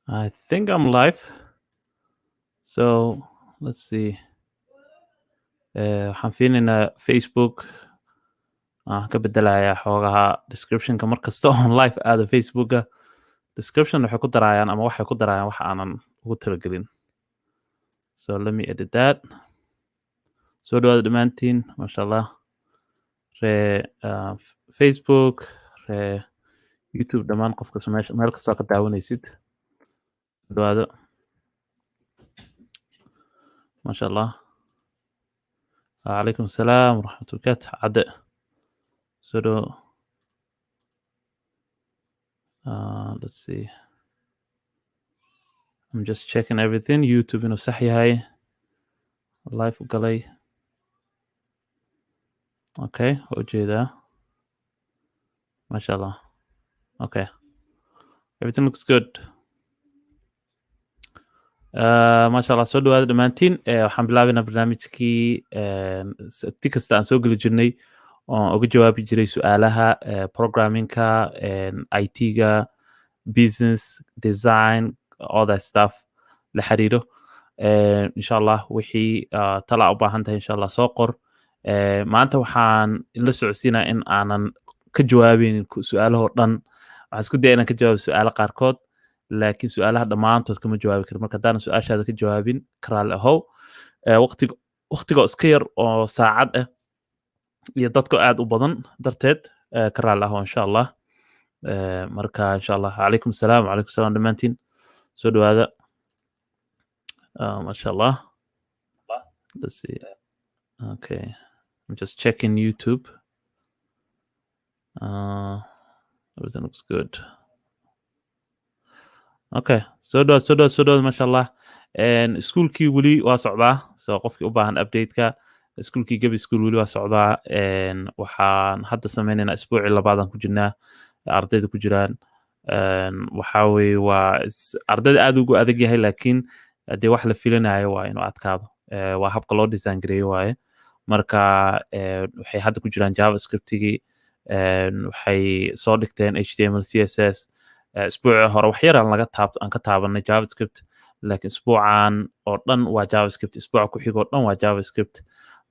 I think I'm live. So let's see. waxaan fiirinaynaa Facebook. Ka bedelayaa xoogaha descriptionka markasta on live aado Facebooka. Description waxay ku darayaan ama waxay ku darayaan wax aanan ugu talagelin. So let me edit that. Soo dhawaada dhammaantiin, masha Allah. Facebook, YouTube, dhammaan qof kasta meel kastoo ka daawanaysid. Soo dhawaada. Masha Allah. Alaykum assalam wa rahmatullahi wa barakatuh. Cadde. Soo dhawo. Let's see. I'm just checking everything. YouTube inuu sax yahay. Live u galay. Okay, ujeedaa. Masha Allah. Okay. Everything looks good. Masha Allah, soo dhawaada dhammaantiin. Waxaan bilaabaynaa barnaamijkii sabti kasta aan soo geli jirnay oo uga jawaabi jiray su'aalaha programmingka, IT-ga, business, design, all that stuff la xiriiro. Insha Allah wixii tala u baahan tahay insha Allah soo qor. Maanta waxaan la socodsiinaa in aanan ka jawaabin su'aalahoo dhan. Waxaan isku daya inaan ka jawaabo su'aalo qaarkood, laakiin su'aalaha dhammaantood kama jawaabi karo. Marka haddaanan su'aashaada ka jawaabin, karaale ahow. Waqtiga iska yar oo saacad ah iyo dadka aad u badan darteed karaale ahow insha Allah. Marka insha Allah. Alaykum assalam dhammaantiin. Soo dhawaada. Masha Allah. Let's see. Okay. I'm just checking YouTube. Everything looks good. Okay. Soo dhawaad, masha Allah. Iskuulkii weli waa socdaa. So qofkii u baahan update-ka. Iskuulkii Gabi School weli waa socdaa. Waxaan hadda sameynaynaa isbuucii labaadan ku jirnaa. Ardayda ku jiraan. Waxaa weeye waa ardayda aad ugu adag yahay, laakiin haddii wax la filanayo waa inuu adkaado. Waa habka loo design gareeyo waaye. Marka waxay hadda ku jiraan JavaScript-gii. Waxay soo dhigteen HTML, CSS. Isbuuca hore wax yar aan ka taabanay JavaScript, laakiin isbuucan oo dhan waa JavaScript. Isbuuca ku xigoo dhan waa JavaScript.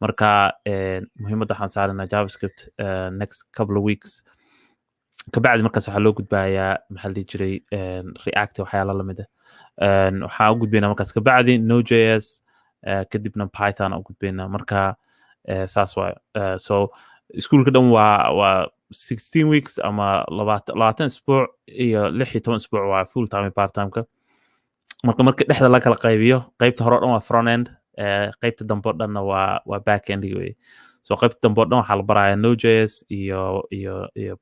Marka muhiimadda waxaan saaraynaa JavaScript next couple of weeks. Kabacdi markaas waxaa loo gudbayaa maxaa la dhihi jiray React waxyaala la mid ah. Waxaan u gudbaynaa markaas kabacdi Node.js, kadibna Python u gudbaynaa. Marka saas waaye. So iskuulka dhan waa 16 weeks ama 20 isbuuc iyo 16 isbuuc waa full time iyo part time-ka. Marka dhexda la kala qaybiyo, qaybta hore oo dhan waa front end, qaybta dambe oo dhanna waa back end wey. So qaybta dambe oo dhan waxaa la barayaa Node.js iyo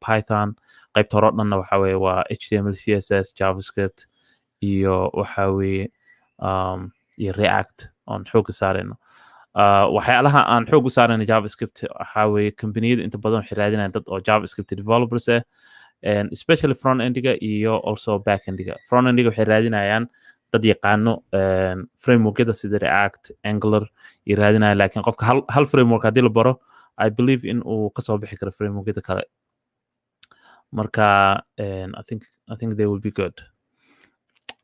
Python. Qaybta hore oo dhanna waxaa weeye waa HTML, CSS, JavaScript iyo waxaa weeye iyo React oon xoogga saarayno. Waxyaalaha aan xoog u saarayna JavaScript waxaa weeye kambaniyada inta badan waxay raadinayaan dad oo JavaScript developers ah, especially front endiga iyo also back endiga. Front endiga waxay raadinayaan dad yaqaano frameworkyada sida React, Angular iyo raadinayaan, laakiin qofka hal framework haddii la baro, I believe in uu ka soo bixi karo frameworkyada kale. Marka I think they will be good.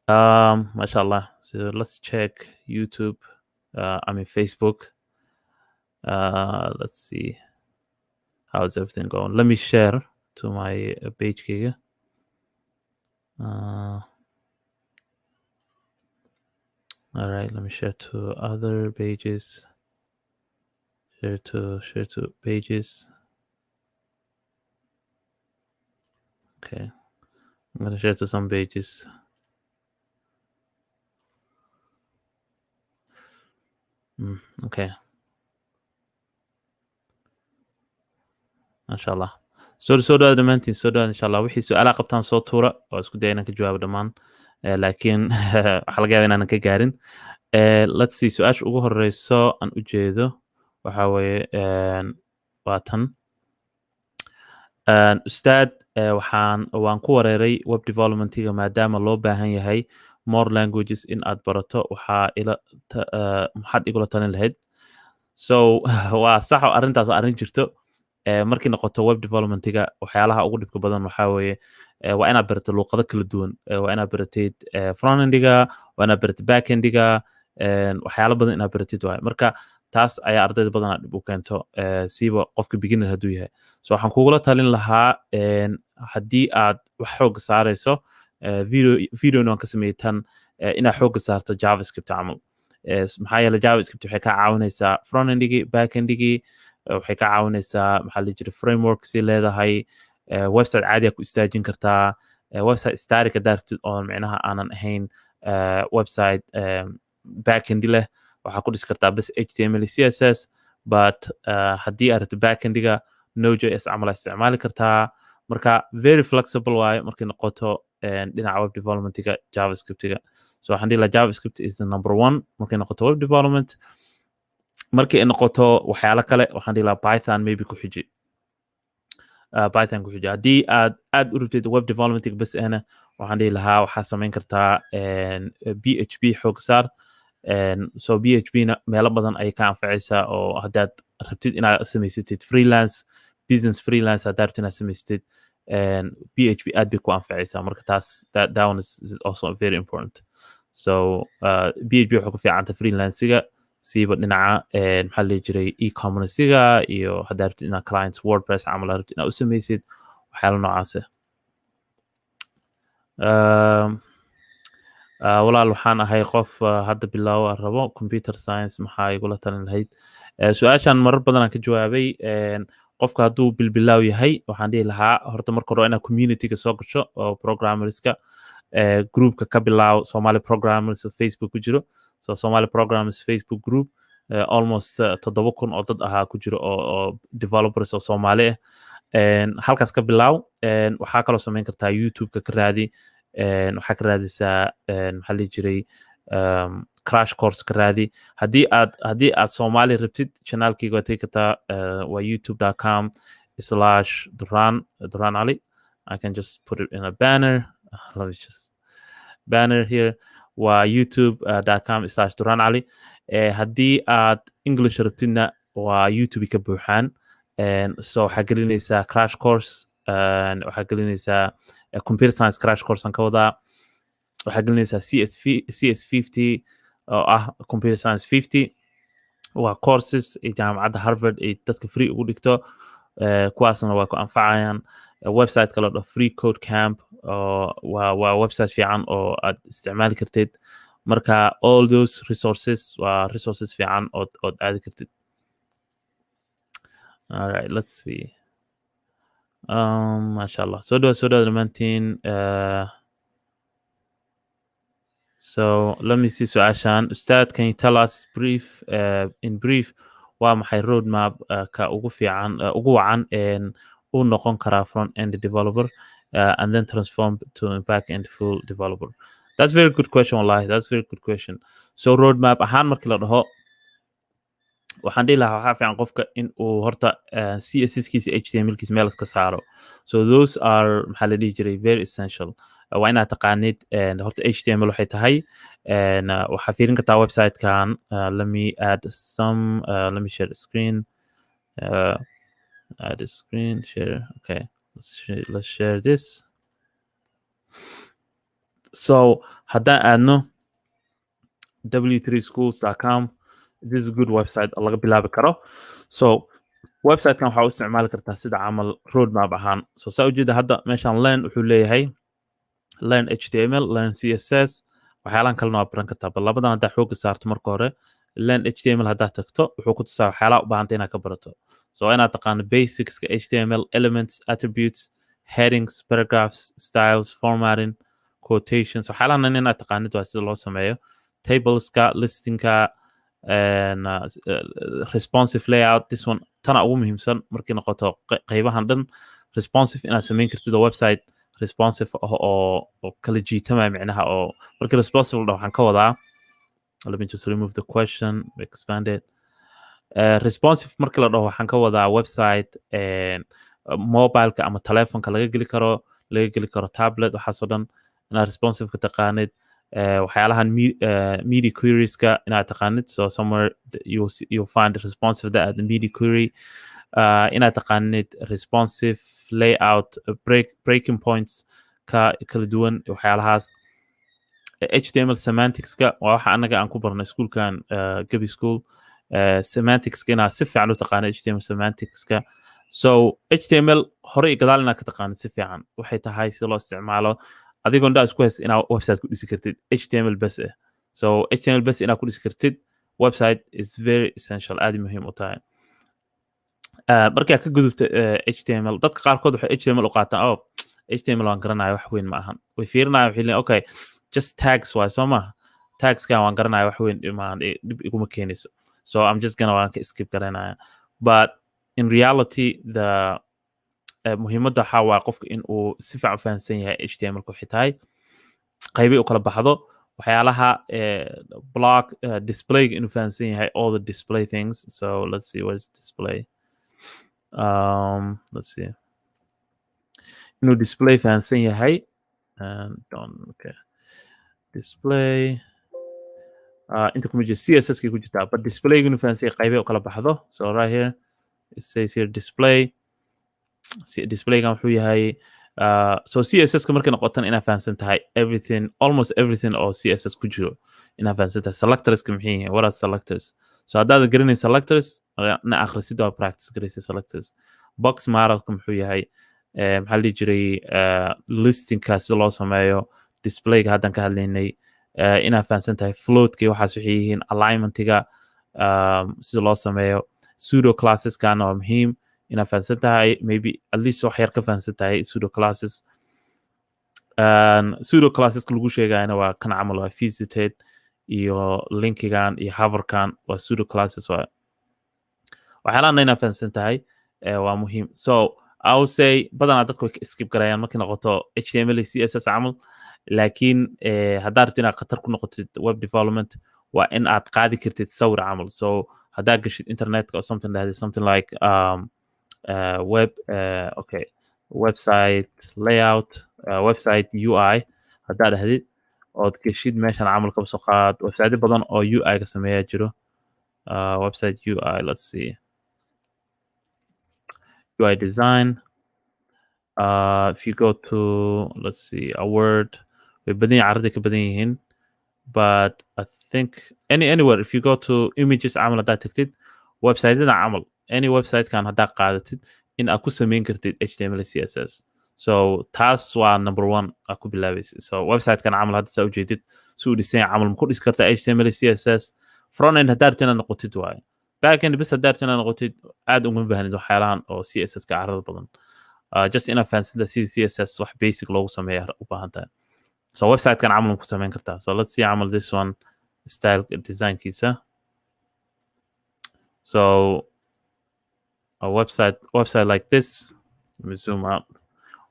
Masha Allah. So let's check YouTube. Facebook. Let's see. How's everything going? Let me share to my page here. All right, let me share to other pages. Share to pages. Okay. I'm gonna share to some pages. Okay. Masha Allah. Soo dhawaada dhammaantiin, soo dhawaada insha Allah. Wixii su'aalaha qabtaan soo tuura oo isku daya inaan ka jawaabo dhammaan. Laakiin waxaa laga yaabaa inaanan ka gaarin. Let's see, su'aasha ugu horeyso aan u jeedo waxaa weeye waa tan. Ustaad, waan ku wareeray web development-iga maadaama loo baahan yahay more languages in aad barato. Maxaad igula talin lahayd? So waa sax oo arrintaas oo arrin jirto. Markii noqoto web development-iga waxyaalaha ugu dhibka badan waxaa weeye waa inaad barato luuqado kala duwan waa inaad baratid frontendiga waa inaad baratid backendiga waxyaalo badan inaad baratid waay marka taas ayaa ardayda badanaa dhib u keento siiba qofka beginner hadduu yahay so waxaan kugula talin lahaa haddii aad wax xooga saarayso videona waan ka sameeyey tan inaad xooga saarto javascript camal maxaa yeele javascript waxay ka caawinaysaa frontendigii backendigii waxay ka caawinaysaa maxaa la jira frameworksi leedahay website caadi ku istaajin kartaa website static daartid oo micnaha aanan ahayn website backendi leh waxaa ku dhisi kartaa bas html css but haddii aad rabto backendiga node.js camal isticmaali kartaa marka very flexible waaye markay noqoto dhinaca web developmentiga javascriptiga so waxaan dhihi lahaa javascript is the number one markay noqoto web development markay ay noqoto waxyaalo kale waxaan dhihi lahaa python maybe ku xiji python ku xiji haddii aad u rabtid web developmentiga bas ahna waxaan dhihi lahaa waxaa samayn kartaa php xoog saar so php na meelo badan ayay ka anfacaysaa oo haddaad rabtid inaad samaysatid freelance business freelance haddaad rabtid inaad samaysatid php aad bay ku anfacaysaa marka taas that one is also very important so php waxay ku fiicanta freelancega siiba dhinaca maxaa la jiray e-commercega iyo haddaad rabtid inaad clients wordpress camal aad rabtid inaad u samaysid waxyaalo noocaase walaal waxaan ahay qof hadda bilaawo rabo computer science maxaa igula talin lahayd su-aashan marar badan aan ka jawaabay qofka hadduu bilbilaaw yahay waxaan dhihi lahaa horta marka hore inaad communityga soo gasho oo programmerska groupka ka bilaaw Somali programmers Facebook ku jiro so Somali programmers Facebook group almost 7,000 oo dad ahaa ku jiro oo developers oo Soomaali ah halkaas ka bilaaw waxaa kaloo samayn kartaa YouTube-ka ka raadi waxaa ka raadisaa maxaa la jiray crash course ka raadi haddii aad Soomaali rabtid channelkayga waad tegi kartaa waa youtube.com/Duran Ali I can just put it in a banner let me just banner here waa youtube.com/Duran Ali haddii aad English rabtidna waa YouTube ka buuxaan so waxaa gelinaysaa crash course waxaa gelinaysaa computer science crash course aan ka wadaa waxaa gelinaysaa CS50 oo ah computer science 50 waa courses ee jaamacadda Harvard ay dadka free ugu dhigto kuwaasna waa ku anfacayaan website kale oo free code camp waa website fiican oo aad isticmaali kartid marka all those resources waa resources fiican ood aadi kartid all right let's see mashallah so dhammaantiin so let me see su'aashan ustaad can you tell us in brief waa maxay roadmap ka ugu fiican ugu wacan u noqon karaa front end developer and then transform to back end full developer that's very good question wallahi that's very good question so roadmap ahaan markii la dhaho waxaan dhihi lahaa waxaa fiican qofka in uu horta CSS-kiisa HTML-kiisa meel iska saaro so those are maxaa la dhihi jiray very essential waa inaad taqaanid horta HTML waxay tahay waxaa fiirin kartaa website-kan let me add some let me share the screen add a screen share okay let's share this so haddaan aadno w3schools.com this is a good website laga bilaabi karo so website-kan waxaa u isticmaali kartaa sida camal roadmap ahaan so saa ujeeda hadda meeshaan learn wuxuu leeyahay learn HTML learn CSS waxyaalaan kalena waa baran kartaa bal labadan haddaa xooga saarto marka hore learn HTML haddaa tagto wuxuu ku tusaa waxyaalaha u baahanta inaad ka barato so inaad taqaano basicska HTML elements attributes headings paragraphs styles formatting quotations waxyaalahan inaad taqaanid waa sida loo sameeyo tableska listingka responsive layout this one tana ugu muhiimsan markii noqoto qaybahan dhan responsive inaad samayn kartid oo website responsive oo kala jiitama micnaha oo markii responsive la dhaho waxaan ka wadaa let me just remove the question expand it responsive markii la dhaho waxaan ka wadaa website mobileka ama telefonka laga geli karo tablet waxaasoo dhan inaad responsive ka taqaanid waxyaalahan media querieska inaad taqaanid so somewhere you'll find responsive that media query inaad taqaanid responsive layout breaking points ka kala duwan waxyaalahaas HTML semanticska waa waxa anaga aan ku barnay schoolkan Gabi School semanticska inaad si fiican u taqaano HTML semanticska so HTML hore iyo gadaal inaad ka taqaanid si fiican waxay tahay si loo isticmaalo adigoo dhaa isku haysta inaad website ku dhisi kartid HTML bas so HTML bas inaad ku dhisi kartid website is very essential aad muhiim u tahay markaa ka gudubta HTML dadka qaarkood waxay HTML u qaataan HTML waan garanayo wax weyn ma ahan way fiirinayaan waxay leeyihiin okay just tags waay soo maaha tagskan waan garanayo wax weyn maahan dib iguma keenayso so I'm just gonna waan ka skip garanaya but in reality the muhiimadda waxaa waa qofka in uu si fiican u fahansan yahay HTML ku xitaay qaybay u kala baxdo waxyaalaha block display inuu fahansan yahay all the display things so let's see what is display let's see inuu display fahansan yahay okay display inta kuma jiro CSS ki ku jirtaa but display inuu fahansan yahay qaybay u kala baxdo so right here it says here display displaygan wuxuu yahay so CSS ka markay noqotan inaa fahansan tahay everything almost everything oo CSS ku jiro inaa fahansan tahay selectors ka maxay yihiin what are selectors so haddaad garanay selectors na akhrisid oo practice garaysa selectors box model ka muxuu yahay maxaa la jiray listingka si loo sameeyo displayga haddan ka hadlaynay inaa fahansan tahay floatka waxaas waxay yihiin alignmentiga sida loo sameeyo pseudo classeskana waa muhiim inaa fahansan tahay maybe at least wax yar ka fahansan tahay pseudo classeska lagu sheegayana waa kan camal waa visited iyo linkigan iyo hoverkan waa pseudo classes waa waxyaalahan inaa fahansan tahay waa muhiim so I would say badanaa dadku way ka skip garayaan markay noqoto HTML iyo CSS camal laakiin haddaad rabto inaad khatar ku noqotid web development waa in aad qaadi kartid sawir camal so haddaad gashid internetka or something like okay website layout website UI haddaad dhahdid ood gashid meeshan camal kaba soo qaad website badan oo UI ka sameeyaa jiro website UI let's see UI design if you go to let's see a word way badan yihiin carrada ka badan yihiin but I think anywhere if you go to images camal haddaad tagtid website-ada camal any website kan haddaad qaadatid in aad ku samayn kartid HTML CSS so taas waa number one aad ku bilaabaysid so website kan camal hadda saa ujeedid si uu dhisan camal ma ku dhisi kartaa HTML CSS front end haddaad rabtid inaad noqotid waaye back end bis haddaad rabtid inaad noqotid aad uguma baahnid waxyaalahan oo CSS ka carrada badan just inaad fahansida sida CSS wax basic loogu sameeya u baahan tahay so website kan camal ku samayn kartaa so let's see camal this one style design kiisa so a website like this let me zoom out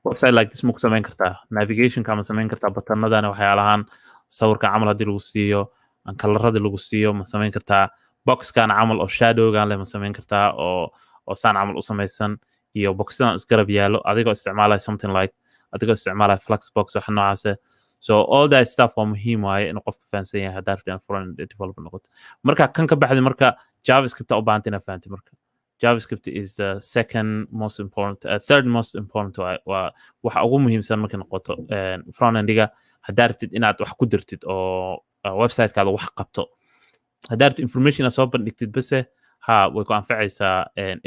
website like this ma ku samayn kartaa navigation ka ma samayn kartaa batanadana waxyaalahan sawirka camal haddii lagu siiyo aan kalarada lagu siiyo ma samayn kartaa boxkan camal oo shadowgan leh ma samayn kartaa oo saan camal u samaysan iyo boxadan isgarab yaalo adigoo isticmaalaya something like adigoo isticmaalaya flexbox wax noocaas so all that stuff waa muhiim waaye inuu qofka fahansan yahay haddaad rabtid inaad front end developer noqoto marka kan ka baxday marka javascript u baahanta inaad fahantid marka JavaScript is the third most important waa waxa ugu muhiimsan markay noqoto front endiga haddaad rabtid inaad wax ku dirtid oo websitekaada wax qabto haddaad rabtid information aad soo bandhigtid base way ku anfacaysaa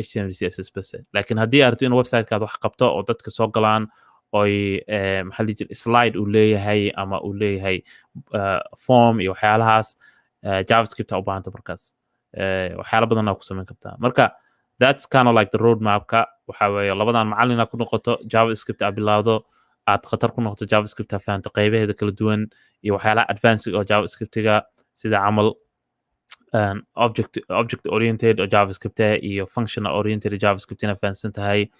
HTML CSS base laakiin haddii aad rabtid in websitekaada wax qabto oo dadka soo galaan oy maxaa la jira slide uu leeyahay ama uu leeyahay form iyo waxyaalahaas JavaScript u baahanta markaas waxyaala badan aad ku samayn kartaa marka that's kind of like the roadmap-ka waxa weeye labadan macallin aad ku noqoto JavaScript aad bilowdo aad khatar ku noqoto JavaScript aad fahanto qaybaheeda kala duwan iyo waxyaalaha advanced oo JavaScript-ga sida camal object oriented oo JavaScript iyo functional oriented JavaScript inaad fahansan tahay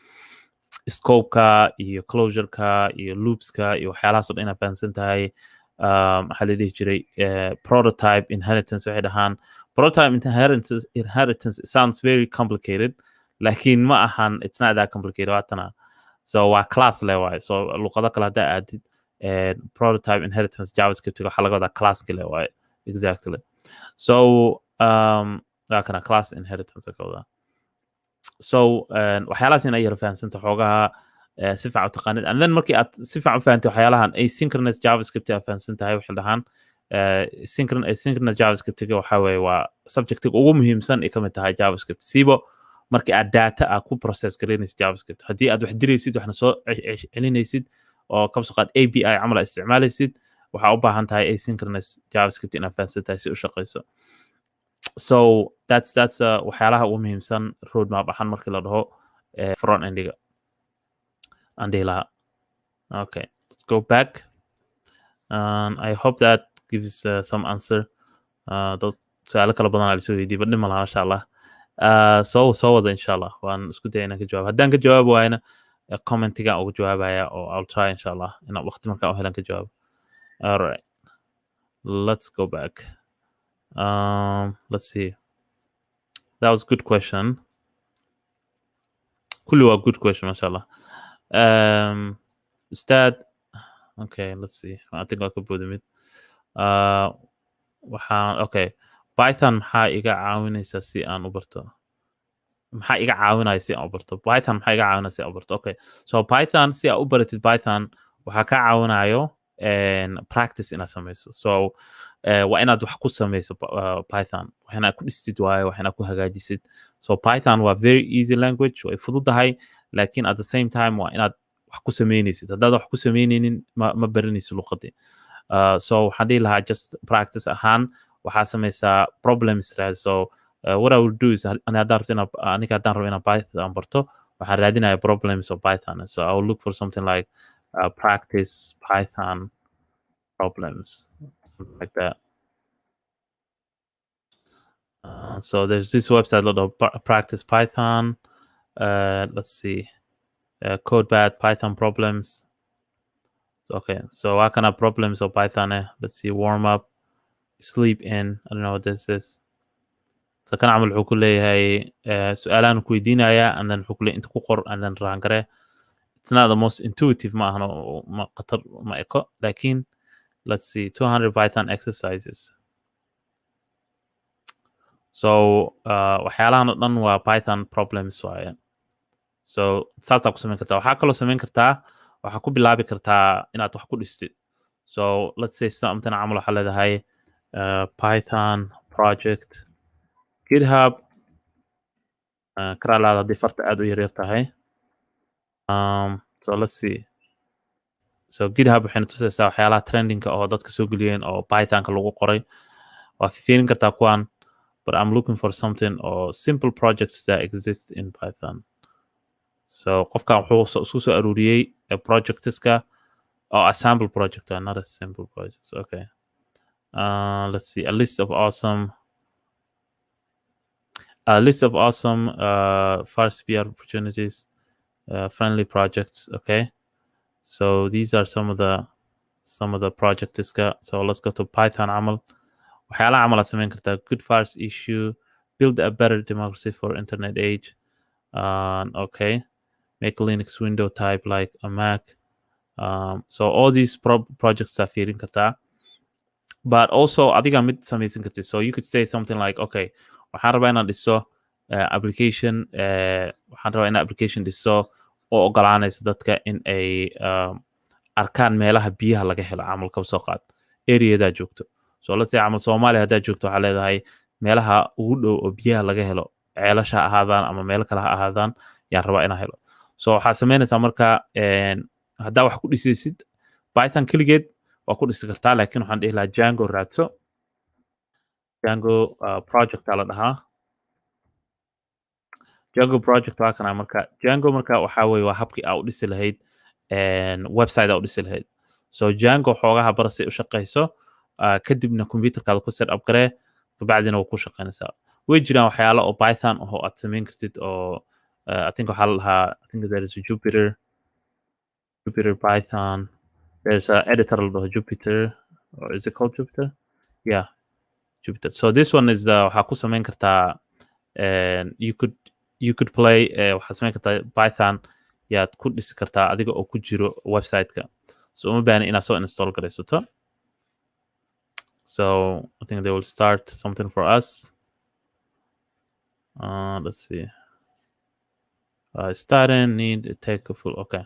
scope-ka iyo closure-ka iyo loops-ka iyo waxyaalahaas oo dhan inaad fahansan tahay maxaa la dhihi jiray prototype inheritance waxay dhahaan prototype inheritance it sounds very complicated lakin ma ahan it's not that complicated waatana so waa class le waaye so luqado kale haddaa aadid prototype inheritance JavaScript waxaa laga wadaa classka le waaye exactly so waa kana class inheritance ka wadaa so waxyaalahaas in ay yara fahansanta xoogaha si fiican u taqaanid and then markii aad si fiican u fahantay waxyaalahan asynchronous javascript aad fahansan tahay waxay dhahaan asynchronous javascriptiga waxa weeye waa subjectiga ugu muhiimsan ay ka mid tahay javascript sibo markii aad data aad ku process garaynaysid javascript haddii aad wax diraysid waxna soo celinaysid oo kabso qaad API camal aad isticmaalaysid waxaa u baahan tahay asynchronous javascript inaad fahansan tahay si u shaqayso so that's waxyaalaha ugu muhiimsan roadmap ahaan markii la dhaho front endiga aan dhihi lahaa okay let's go back I hope that gives some answer dad su-aalo kala badan aa lasoo weydiiyey badhi ma laha masha allah soo wada insha allah waan isku daya inaan ka jawaabo haddaan ka jawaabo waayana commentigaan uga jawaabaya oo I'll try insha allah inaan waqti markaan u helan ka jawaabo alright let's go back let's see that was a good question kulli waa good question masha allah ustaad okay let's see I think waa ka booda mid waxaan okay python maxaa iga caawinaysa si aan u barto maxaa iga caawinaya si aan u barto python maxaa iga caawinaya si aan u barto okay so python si aad u baratid python waxaa ka caawinayo practice inaad samayso so waa inaad wax ku samayso python wax inaad ku dhistid waayo wax inaad ku hagaajisid so python waa very easy language way fududahay laakiin at the same time waa inaad wax ku samaynaysid haddaad wax ku samaynaynin ma baranaysid luqadii so waxaan dhihi lahaa just practice ahaan waxaa samaysaa problems so what I will do is aniga haddaan rabo inaan python barto waxaan raadinaya problems of python so I will look for something like practice python problems something like that so there's this website lot of practice python let's see code bad python problems okay so what kind of problems of python let's see warm up sleep in I don't know what this is so kan camal wuxuu ku leeyahay su'aalaan ku weydiinaya and then wuxuu ku leeyahay inta ku qor and then raan gare it's not the most intuitive ma ahno ma qatar ma eko laakiin let's see 200 python exercises so waxyaalahan oo dhan waa python problems waaye so saasaa ku samayn kartaa waxaa kaloo samayn kartaa waxaa ku bilaabi kartaa inaad wax ku dhistid so let's say something camal waxaa leedahay python project github karaalaada haddii farta aad u yaryar tahay so let's see so github waxayna tusaysaa waxyaalaha trendingka oo dadka soo geliyeen oo pythonka lagu qoray waa fiirin kartaa kuwan but I'm looking for something or simple projects that exist in python so qofkan wuxuu isku soo aruuriyey projectska or a sample project or not a simple project okay let's see a list of awesome fast PR opportunities friendly projects okay so these are some of the projects so let's go to python amal waxyaalaha camal aad samayn kartaa good fast issue build a better democracy for internet age okay make Linux window type like a Mac so all these projects are fiirin kartaa but also adiga mid samaysan kartid so you could say something like okay waxaan rabaa inaan dhiso application waxaan rabaa inaan application dhiso oo ogolaanaysa dadka in ay arkaan meelaha biyaha laga helo camal ka soo qaad areadaa joogto so let's say camal Somali haddaad joogto waxaa leedahay meelaha ugu dhow oo biyaha laga helo ceelasha ahaadaan ama meel kale ha ahaadaan yaan rabaa inaan helo so waxaa samaynaysaa marka haddaa wax ku dhisaysid python keligeed waa ku dhisi kartaa laakiin waxaan dhihi lahaa Django raadso Django project aa la dhahaa Django project waa kana marka Django marka waxaa weeye waa habkii aa u dhisi lahayd website aa u dhisi lahayd so Django xoogaha bara si u shaqayso kadibna computerkaada ku set up garee kabacdina waa ku shaqaynaysaa way jiraan waxyaalo oo python oo aad samayn kartid oo I think waxaa la lahaa I think there is a Jupyter Python there's an editor la dhaho Jupyter or is it called Jupyter yeah Jupyter so this one is waxaa ku samayn kartaa you could play waxaad samayn kartaa python yaad ku dhisi kartaa adiga oo ku jiro website-ka so uma baahna inaad soo install garaysato so I think they will start something for us let's see starting need take a full okay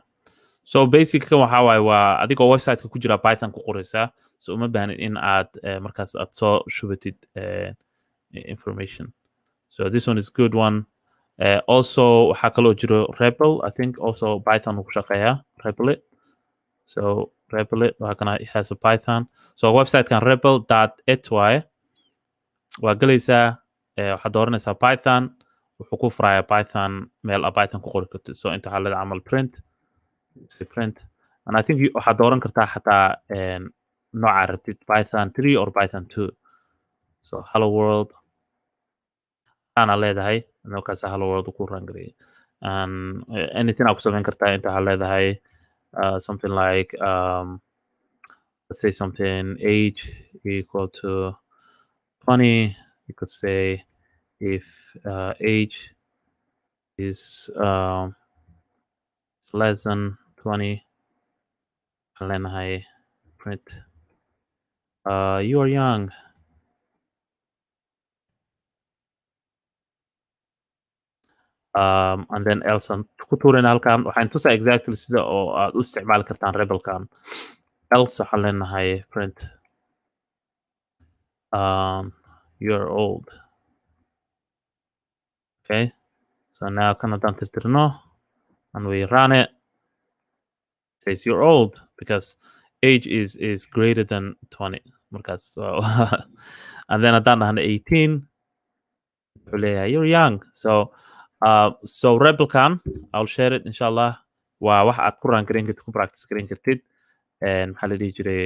so basically waxa waaye waa adigoo website-ka ku jira python ku qoraysaa so uma baahnid in aad markaas aad soo shubatid information so this one is good one also waxaa kaloo jiro rebel I think also python uu ku shaqeeyaa rebelit so rebelit waa kana it has a python so website-kan rebel.it waaye waa galaysaa waxaad dooranaysaa python wuxuu ku furayaa python meel a python ku qori kartid so inta waxaa leeda camal print say print and I think waxaad dooran kartaa xataa nooca rabtid python 3 or python 2 so hello world ana leedahay markaas hello world ku run gareeyay and anything aad ku samayn kartaa inta waxaa leedahay something like let's say something age equal to 20 you could say if age is less than 20 and then I print you are young and then else ku tuurin halkan waxaan tusaa exactly sida oo aad u isticmaali kartaan rebelkan else waxaan leenahay print you're old okay so now kan haddaan tirtirno and we run it says you're old because age is greater than 20 markaas and then haddaan dhahno 18 wuxuu leeyahay you're young so rebelkan I'll share it inshallah waa wax aad ku run gareyn kartid ku practice gareyn kartid maxaa la dhihi jiray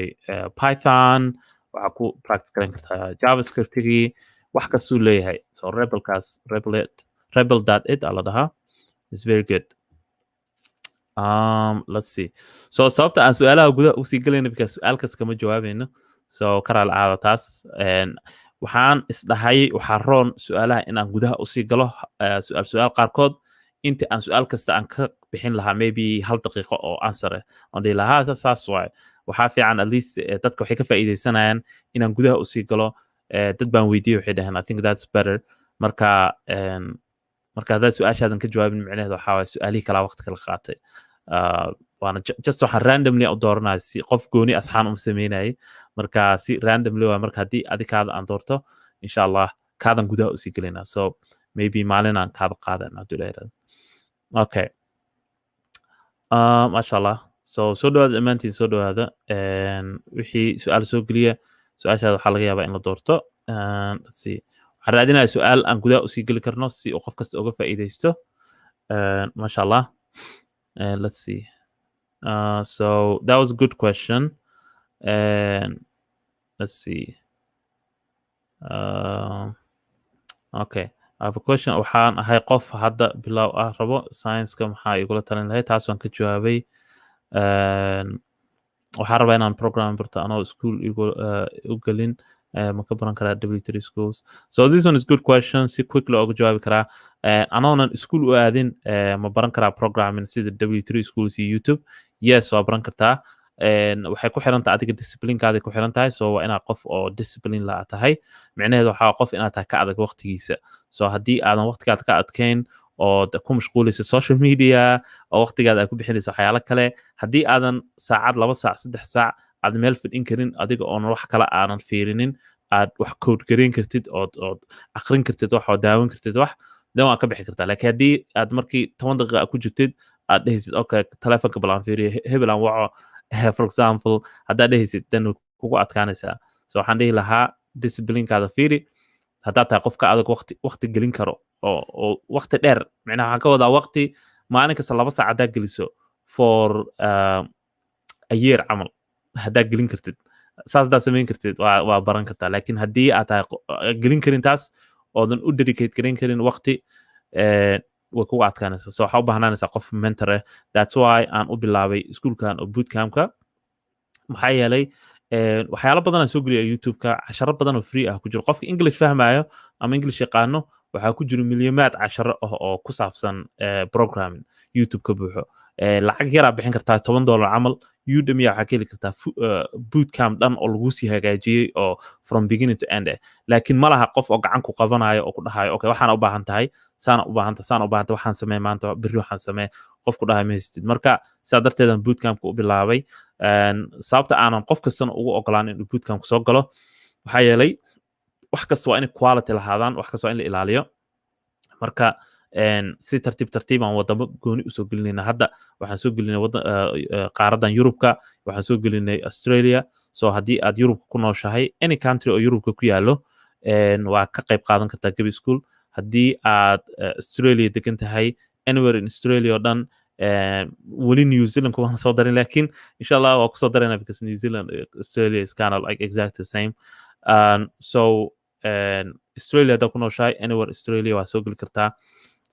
python waxaa ku practice gareyn kartaa javascriptigii wax kastuu leeyahay so rebelkaas rebel.it aa la dhahaa is very good let's see so sababta aan su-aalaha gudaha usii galayna because su-aalkas kama jawaabayno so karaa la caada taas waxaan isdhahay waxaa roon su-aalaha inaan gudaha usii galo su-aal qaarkood inta aan su-aal kasta aan ka bixin lahaa maybe 1 daqiiqo oo answer on dhihi lahaa saas waaye waxaa fiican at least dadka waxay ka faa'iidaysanayaan inaan gudaha usii galo dad baan weydiiyey waxay dhaheen I think that's better marka haddaad su-aashaadan ka jawaabin micnaheeda waxaa waaye su-aalihii kalaa waqti kala qaatay waana just waxaan randomly u dooranaya si qof gooni asxaan uma sameynayay marka si randomly waa marka haddii adikaada aan doorto insha allah kaadan gudaha usii gelaynaa so maybe maalin aan kaada qaadana hadduu leeyahay okay masha allah so soo dhawaada dhammaantiin soo dhawaada wixii su-aal soo geliya su-aashaada waxaa laga yaabaa in la doorto let's see waxaan raadinaya su-aal aan gudaha usii geli karno si uu qof kasta uga faa'iidaysto masha allah let's see so that was a good question let's see okay I have a question waxaan ahay qof hadda bilow ah rabo science-ka maxaa igula talin lahayd taas waan ka jawaabay waxaan rabaa inaan program barto anoo school u gelin ma ka baran karaa W3 schools so this one is good question si quick looga jawaabi karaa anoonan school u aadin ma baran karaa programming sida W3 schools iyo YouTube yes waa baran kartaa waxay ku xiran tahay adiga disciplinekaada ku xiran tahay so waa inaad qof oo discipline la tahay micnaheedu waxaa qof inaad tahay ka adag waqtigiisa so haddii aadan waqtigaad ka adkayn oo ku mashquulaysa social media oo waqtigaada aad ku bixinaysa waxyaalo kale haddii aadan saacad 2 saac 3 saac aad meel fadhin karin adiga oon wax kale aanan fiirinin aad wax code gareyn kartid ood aqrin kartid wax oo daawan kartid wax dan waa ka bixi kartaa laakiin haddii aad markii 10 daqiiqa ku jirtid aad dhehaysid okay telefonka balan fiiriyo hebel aan waco for example haddaad dhehaysid dan kugu adkaanaysaa so waxaan dhihi lahaa disciplinekaada fiiri haddaad tahay qofka adag waqti gelin karo oo waqti dheer micnaha waxaan ka wadaa waqti maalin kasta 2 saac haddaad geliso for a year camal haddaad gelin kartid saas haddaad samayn kartid waa baran kartaa laakiin haddii aad tahay gelin karin taas oodan u dedicate garin karin waqti way kugu adkaanaysa so waxaa u baahnaanaysaa qof mentor ah that's why aan u bilaabay iskuulkan oo bootcampka maxaa yeelay waxyaalo badan aan soo geliya youtube-ka casharo badan oo free ah ku jiro qofka english fahmayo ama english yaqaano waxaa ku jiro milyamaad casharo ah oo ku saabsan programming youtube ka buuxo lacag yaraa bixin kartaa $10 camal Udemy waxaa ka heli kartaa bootcamp dhan oo lagu sii hagaajiyey oo from beginning to end laakiin ma laha qof oo gacan ku qabanayo oo ku dhahayo okay waxaan u baahan tahay saana u baahan tahay saana u baahan tahay waxaan samee maanta berri waxaan samee qof ku dhahay ma haystid marka sidaa darteedan bootcampka u bilaabay sababta aanan qof kastana ugu ogolaan inuu bootcampka soo galo waxaa yeelay wax kasta waa inay quality lahaadaan wax kasta waa in la ilaaliyo marka si tartiib aan wadamo gooni usoo gelinayna hadda waxaan soo gelinay qaaradan Yurubka waxaan soo gelinay Australia so haddii aad Yurubka ku nooshahay any country oo Yurubka ku yaalo waa ka qayb qaadan kartaa Gabi School haddii aad Australia degan tahay anywhere in Australia oo dhan weli New Zealand kuma soo darin laakiin insha Allah waa kusoo darayna because New Zealand Australia is kind of like exactly the same so Australia haddaa ku nooshahay anywhere Australia waa soo geli kartaa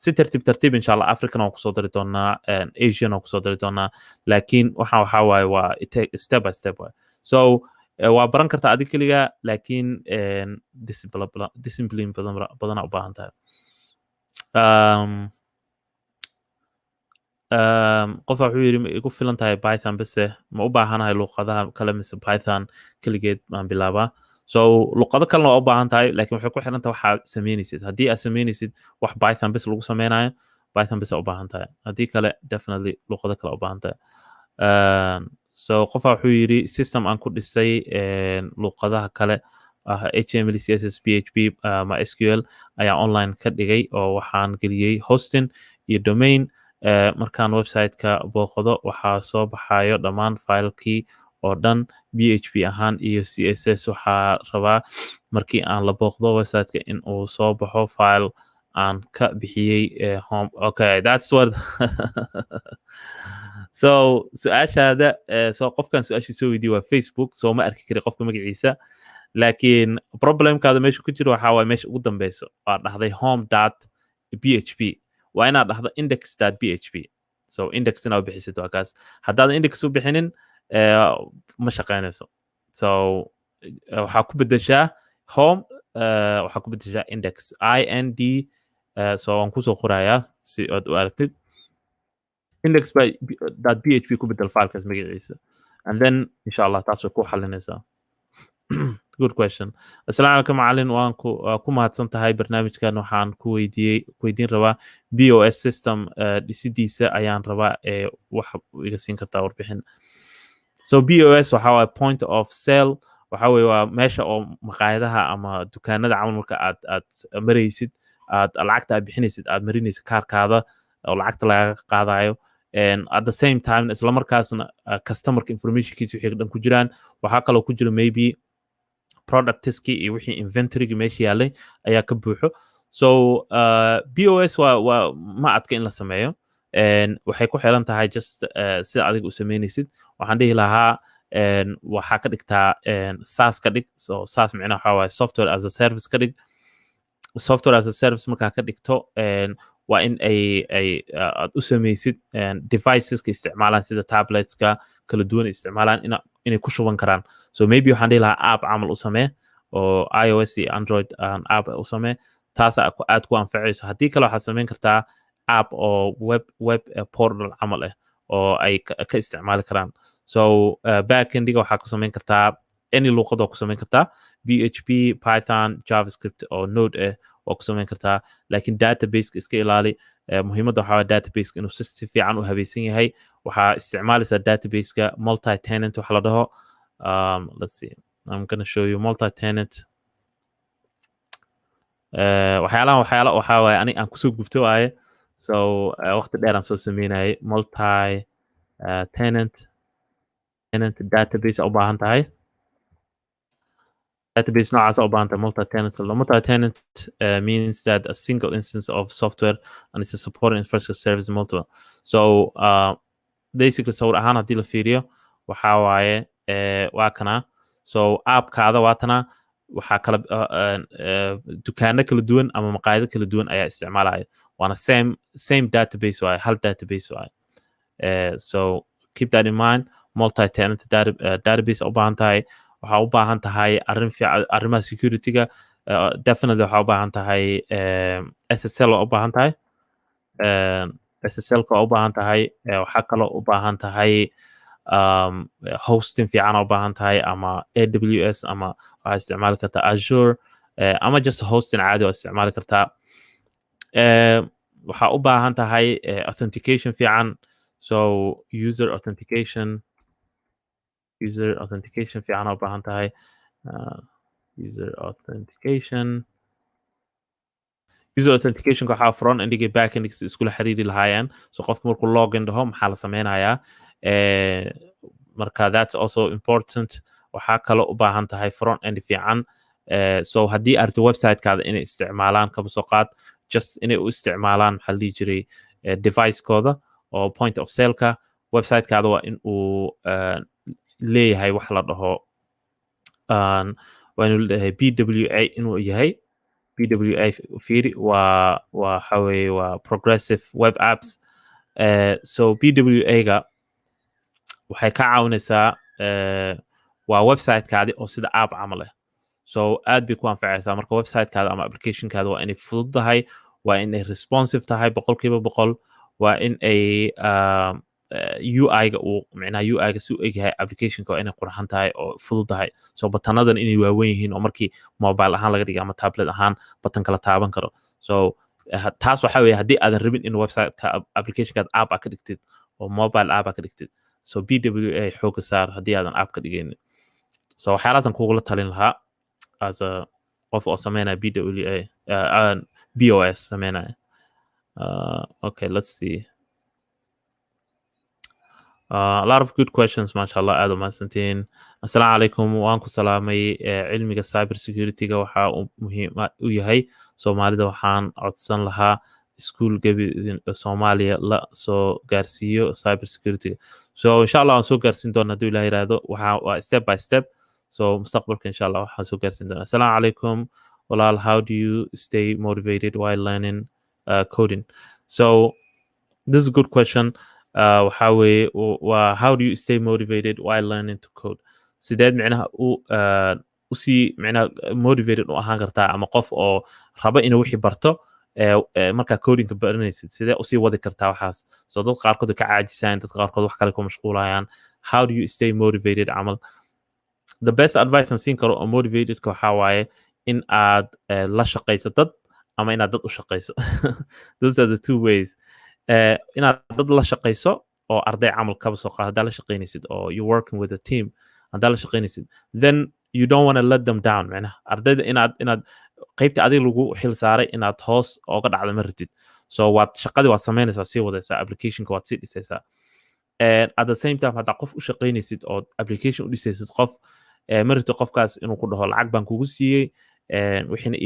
si tartiib insha Allah African waan kusoo dari doonaa Asian waan kusoo dari doonaa laakiin waxaa waaye waa step by step waaye so waa baran kartaa adig keliga laakiin discipline badanaa u baahan tahay qofa wuxuu yiri ma igu filan tahay Python base ma u baahanahay luqadaha kale mise Python keligeed baan bilaabaa so luqado kalena waa u baahan tahay laakiin waxay ku xiran tahay waxaad sameynaysid haddii aad sameynaysid wax Python base lagu sameynayo Python base u baahan tahay haddii kale definitely luqado kale u baahan tahay so qofa wuxuu yiri system aan ku dhisay luqadaha kale HTML CSS PHP MySQL ayaa online ka dhigay oo waxaan geliyey hosting iyo domain markaan website-ka booqdo waxaa soo baxayo dhammaan filekii oo dhan PHP ahaan iyo CSS waxaa rabaa markii aan la booqdo website-ka in uu soo baxo file aan ka bixiyey home okay that's what so su-aashaada so qofkan su-aashii soo weydiiyey waa Facebook so ma arki kari qofka magaciisa laakiin problemkaada meesha ku jiro waxaa waay meesha ugu dambeyso aad dhahday home.php waa inaad dhahdo index.php so indexina u bixisid waa kaas haddaadan index u bixinin ma shaqeynayso so waxaa ku bedeshaa home waxaa ku bedeshaa index ind so waan kusoo qorayaa si aad u aragtid index.php ku bedel filekaas magaciisa and then insha Allah taas way ku xalinaysaa good question assalaamu calaykum macallin waan ku mahadsan tahay barnaamijkan waxaan ku weydiin rabaa BOS system dhisidiisa ayaan rabaa wax iga siin kartaa warbixin so BOS waxa waa point of sale waxa weeye waa meesha oo maqaayadaha ama dukaanada camal marka aad maraysid aad lacagta aad bixinaysid aad marinaysid kaarkaada oo lacagta laga qaadayo and at the same time isla markaasna customer informationkiisa wixii dhan ku jiraan waxaa kaloo ku jira maybe productiski iyo wixii inventoryga meesha yaalay ayaa ka buuxo so BOS waa ma adka in la sameeyo waxay ku xiran tahay just sida adiga u sameynaysid waxaan dhihi lahaa waxaa ka dhigtaa SaaS ka dhig so SaaS micnaha waxaa waaye software as a service ka dhig software as a service markaa ka dhigto waa in aad u samaysid deviceska isticmaalaan sida tabletska kala duwan isticmaalaan inay ku shuban karaan so maybe waxaan dhihi lahaa app camal u samee oo iOS iyo Android app u samee taas aad ku anfacayso haddii kale waxaad samayn kartaa app oo web portal camal oo ay ka isticmaali karaan so backendiga waxaa ku samayn kartaa any luqad oo ku samayn kartaa PHP Python JavaScript oo Node waa ku samayn kartaa laakiin databaseka iska ilaali muhiimadda waxaa databaseka inuu si fiican u habaysan yahay waxaa isticmaalaysaa databaseka multi-tenant waxa la dhaho let's see I'm gonna show you multi-tenant waxyaalaha waxaa waaye ani aan kusoo gubto waaye so waqti dheer aan soo sameynayay multi-tenant database u baahan tahay database noocaas u baahan tahay multi-tenant means that a single instance of software and it's a supporting infrastructure service multiple so basically sawir ahaan haddii la fiiriyo waxaa waaye waa kana so appkaada waatana waxaa kala dukaano kala duwan ama maqaayado kala duwan ayaa isticmaalaya waana same database waaye hal database waaye so keep that in mind multi-tenant database u baahan tahay waxaa u baahan tahay arrimaha securityga definitely waxaa u baahan tahay SSL u baahan tahay SSL ka u baahan tahay waxaa kaloo u baahan tahay hosting fiican u baahan tahay ama AWS ama waxaa isticmaali kartaa Azure ama just hosting caadi oo isticmaali kartaa waxaa u baahan tahay authentication fiican so user authentication fiican u baahan tahay user authentication waxaa front endiga back endiga iskula xiriiri lahaayeen so qofka markuu login dhaho maxaa la sameynayaa marka that's also important waxaa kaloo u baahan tahay front end fiican so haddii aragto websitekaada inay isticmaalaan kaba soo qaad just inay u isticmaalaan maxaa la dhihi jiray devicekooda oo point of saleka websitekaada waa in uu leeyahay wax la dhaho waa inuu leeyahay BWA inuu yahay BWA fiiri waa waxa weeye waa progressive web apps so BWA-ga waxay ka caawinaysaa waa websitekaadi oo sida app camal ah so aad bay ku anfacaysaa marka websitekaada ama applicationkaada waa inay fudud tahay waa inay responsive tahay 100% waa in ay UI-ga uu micnaha UI-ga si u egyahay applicationka waa inay qurxan tahay oo fudud tahay so batanadan inay waaweyn yihiin oo markii mobile ahaan laga dhiga ama tablet ahaan batan kala taaban karo so taas waxa weeye haddii aadan rabin in websiteka applicationkaad app ka dhigtid oo mobile app ka dhigtid so BWA xooga saar haddii aadan app ka dhigaynin so waxyaalahaasan kugula talin lahaa as a qof oo sameynaya BWA BOS sameynaya okay let's see a lot of good questions mashallah aad u mahadsantiin assalaamu calaykum waan ku salaamay cilmiga cyber security-ga waxa uu muhiim u yahay soomaalida waxaan codsan lahaa school gebi Soomaaliya la soo gaarsiiyo cyber security so insha Allah waan soo gaarsiin doonaa hadduu ilaahay yiraahdo waa step by step so mustaqbalka insha Allah waxaan soo gaarsiin doonaa assalaamu calaykum walaal how do you stay motivated while learning coding so this is a good question waxa weeye waa how do you stay motivated while learning to code sideed micnaha usii micnaha motivated u ahaan kartaa ama qof oo raba inuu wixii barto markaa codingka baranaysid sidee usii wadi kartaa waxaas so dad qaarkood ka caajisaan dad qaarkood wax kale ku mashquulayaan how do you stay motivated camal the best advice aan siin karo oo motivatedka waxaa waaye in aad la shaqayso dad ama inaad dad u shaqayso those are the two ways inaad dad la shaqayso oo arday camal kaba soo qaad haddaa la shaqaynaysid oo you working with a team haddaa la shaqaynaysid then you don't want to let them down micnaha ardayda inaad qaybta adiga lagu xil saaray inaad hoos ooga dhacda ma rabtid so shaqadii waad samaynaysaa sii wadaysaa applicationka waad sii dhisaysaa at the same time haddaa qof u shaqaynaysid oo application u dhisaysid qof ma rabtid qofkaas inuu ku dhaho lacag baan kugu siiyey wixina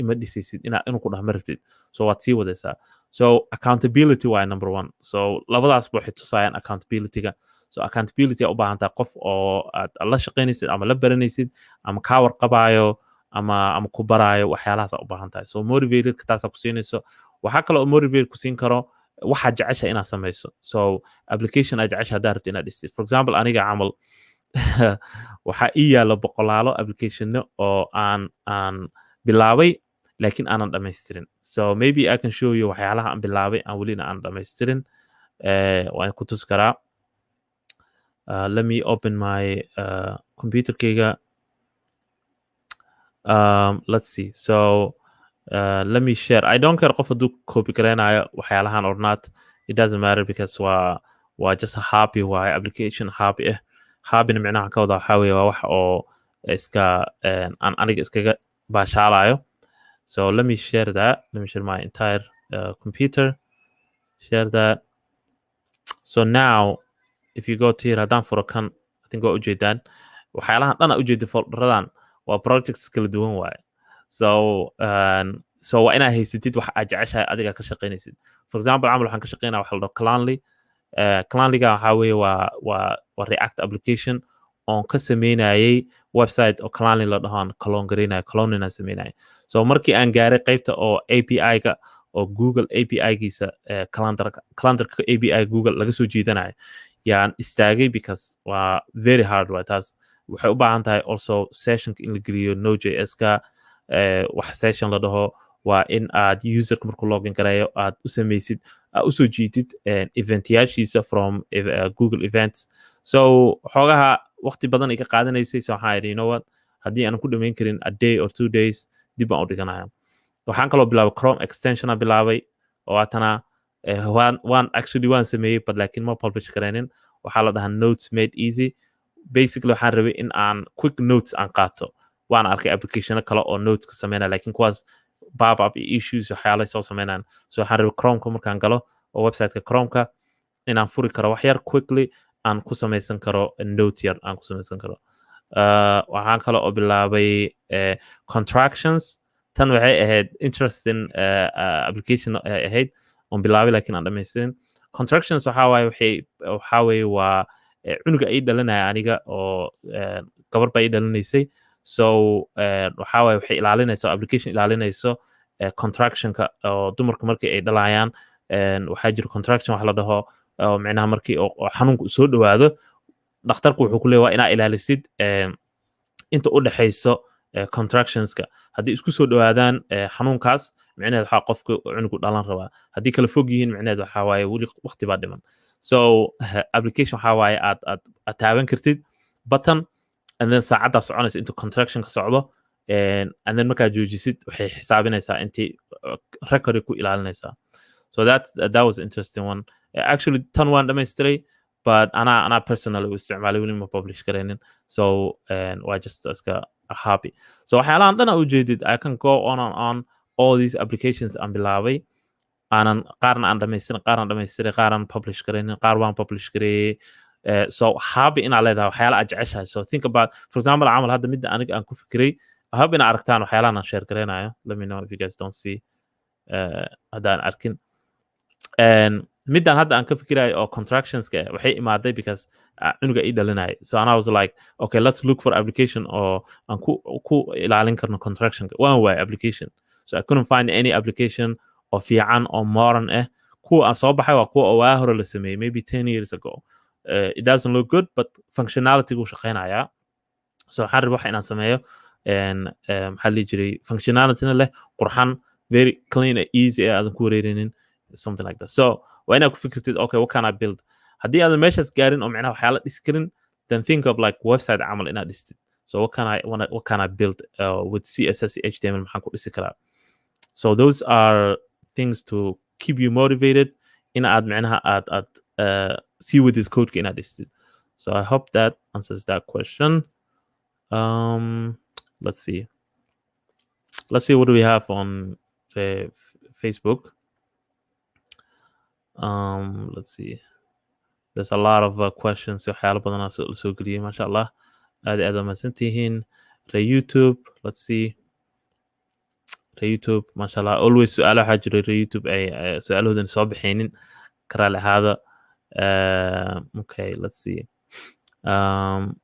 ima dhisaysid inuu ku dhaho ma rabtid so waad sii wadaysaa so accountability waa number one so labadaas waxay tusayaan accountability-ga so accountability u baahan tahay qof oo aad la shaqaynaysid ama la baranaysid ama kaa warqabaayo ama ku baraayo waxyaalahaas u baahan tahay so motivated taas ku siinayso waxaa kale oo motivate ku siin karo waxaad jecesha inaad samayso so application aad jecesha haddaad rabto inaad dhistid for example aniga camal waxaa ii yaala boqolaalo applicationno oo aan bilaabay laakiin aanan dhamaystirin so maybe I can show you waxyaalaha aan bilaabay aan welina aan dhamaystirin waan ku tusi karaa let me open my computerkayga let's see so let me share I don't care qof hadduu copy garaynayo waxyaalahan or not it doesn't matter because waa just a hobby waaye application hobby ah hobbyna micnaha ka wada waxaa weeye waa wax oo iska aan aniga iskaga baashaalayo so let me share my entire computer share that so now if you go to here haddaan furo kan I think waa ujeedaan waxyaalahan dhan aa ujeeda folderadan waa projects kala duwan waaye so waa inaa haysatid wax aad jeceshahay adiga ka shaqaynaysid for example camal waxaan ka shaqaynaya waxa la dhaho Clanly-ga waxaa weeye waa React application oon ka sameynayay website oo Clanly la dhaho clone sameynaya so markii aan gaaray qaybta oo API-ga oo Google API-giisa calendarka API Google laga soo jiidanayo yaan istaagay because waa very hard waa taas waxay u baahan tahay also sessionka in la geliyo Node.js-ka wax session la dhaho waa in aad userka markuu login gareeyo aad u samaysid usoo jiidid eventyaashiisa from Google events so xoogaha waqti badan iga qaadanaysay so waxaan idhi you know what haddii aan ku dhamayn karin a day or 2 days dib baan u dhiganaya waxaan kaloo bilaabay chrome extensiona bilaabay oo haatana waan actually waan sameeyey but laakiin ma publish karaynin waxaa la dhahaa notes made easy basically waxaan rabay in aan quick notes aan qaato waan arkay applicationo kale oo notes ka sameynaya laakiin kuwaas pop-up iyo issues waxyaala soo sameynayaan so waxaan rabay chromeka markaan galo oo websiteka chromeka inaan furi karo wax yar quickly aan ku samaysan karo note yar aan ku samaysan karo waxaan kale oo bilaabay contractions tan waxay ahayd interesting application ay ahayd on bilaabay laakiin aan dhamaystirin contractions waxaa weeye waa cunuga ay dhalanaya aniga oo gabar baa ii dhalanaysay so waxaa waaye waxay ilaalinayso application ilaalinayso contractionka oo dumarka markii ay dhalayaan waxaa jira contraction wax la dhaho micnaha markii oo xanuunku soo dhawaado dhakhtarku wuxuu ku leeyahay waa inaa ilaalisid inta u dhaxayso contractionska haddii isku soo dhawaadaan xanuunkaas micnaheed waxaa qofka cunugu dhalan rabaa haddii kala fog yihiin micnaheed waxaa waaye weli waqti baa dhiman so application waxaa waaye aad taaban kartid button and then saacaddaa soconaysa intuu contraction ka socdo and then markaad joojisid waxay xisaabinaysaa intii record ku ilaalinaysaa so that was interesting one actually tan waan dhamaystiray but anaa personally u isticmaalay weli ma publish karaynin so waa just iska happy so waxyaalahan dhan u jeedid I can go on and on all these applications aan bilaabay qaarna aan dhamaystiray qaaraan publish karaynin qaar waan publish gareeyey so happy inaa leedahay waxyaala aad jeceshahay so think about for example camal hadda midda aniga aan ku fikiray happy inaa aragtaan waxyaalahan aan share garaynayo let me know if you guys don't see haddaan arkin middan hadda aan ka fikirayo oo contractionska waxay imaaday because cunuga ii dhalinaya so and I was like okay let's look for application oo aan ku ilaalin karno contractionka waan waay application so I couldn't find any application oo fiican oo modern kuwa aan soo baxay waa kuwa oo waa hore la sameeyey maybe 10 years ago it doesn't look good but functionality gu shaqeynaya so waxaan rabaa wax inaan sameeyo maxaa la jiray functionalityna leh qurxan very clean and easy aadan ku wareerinin something like that so waa inaad ku fikirtid okay what can I build haddii aadan meeshaas gaarin oo micnaha waxyaala dhisi karin then think of like website camal inaad dhistid so what can I build with CSS HTML maxaan ku dhisi karaa so those are things to keep you motivated in aad micnaha aad see with this code inaad dhistid so I hope that answers that question let's see what do we have on Facebook let's see there's a lot of questions waxyaalo badan oo soo geliyay masha Allah aad mahadsantihiin YouTube let's see YouTube masha Allah always su'aalo waxaa jira YouTube ay su'aalahoodan soo bixinin karaale ahaada okay let's see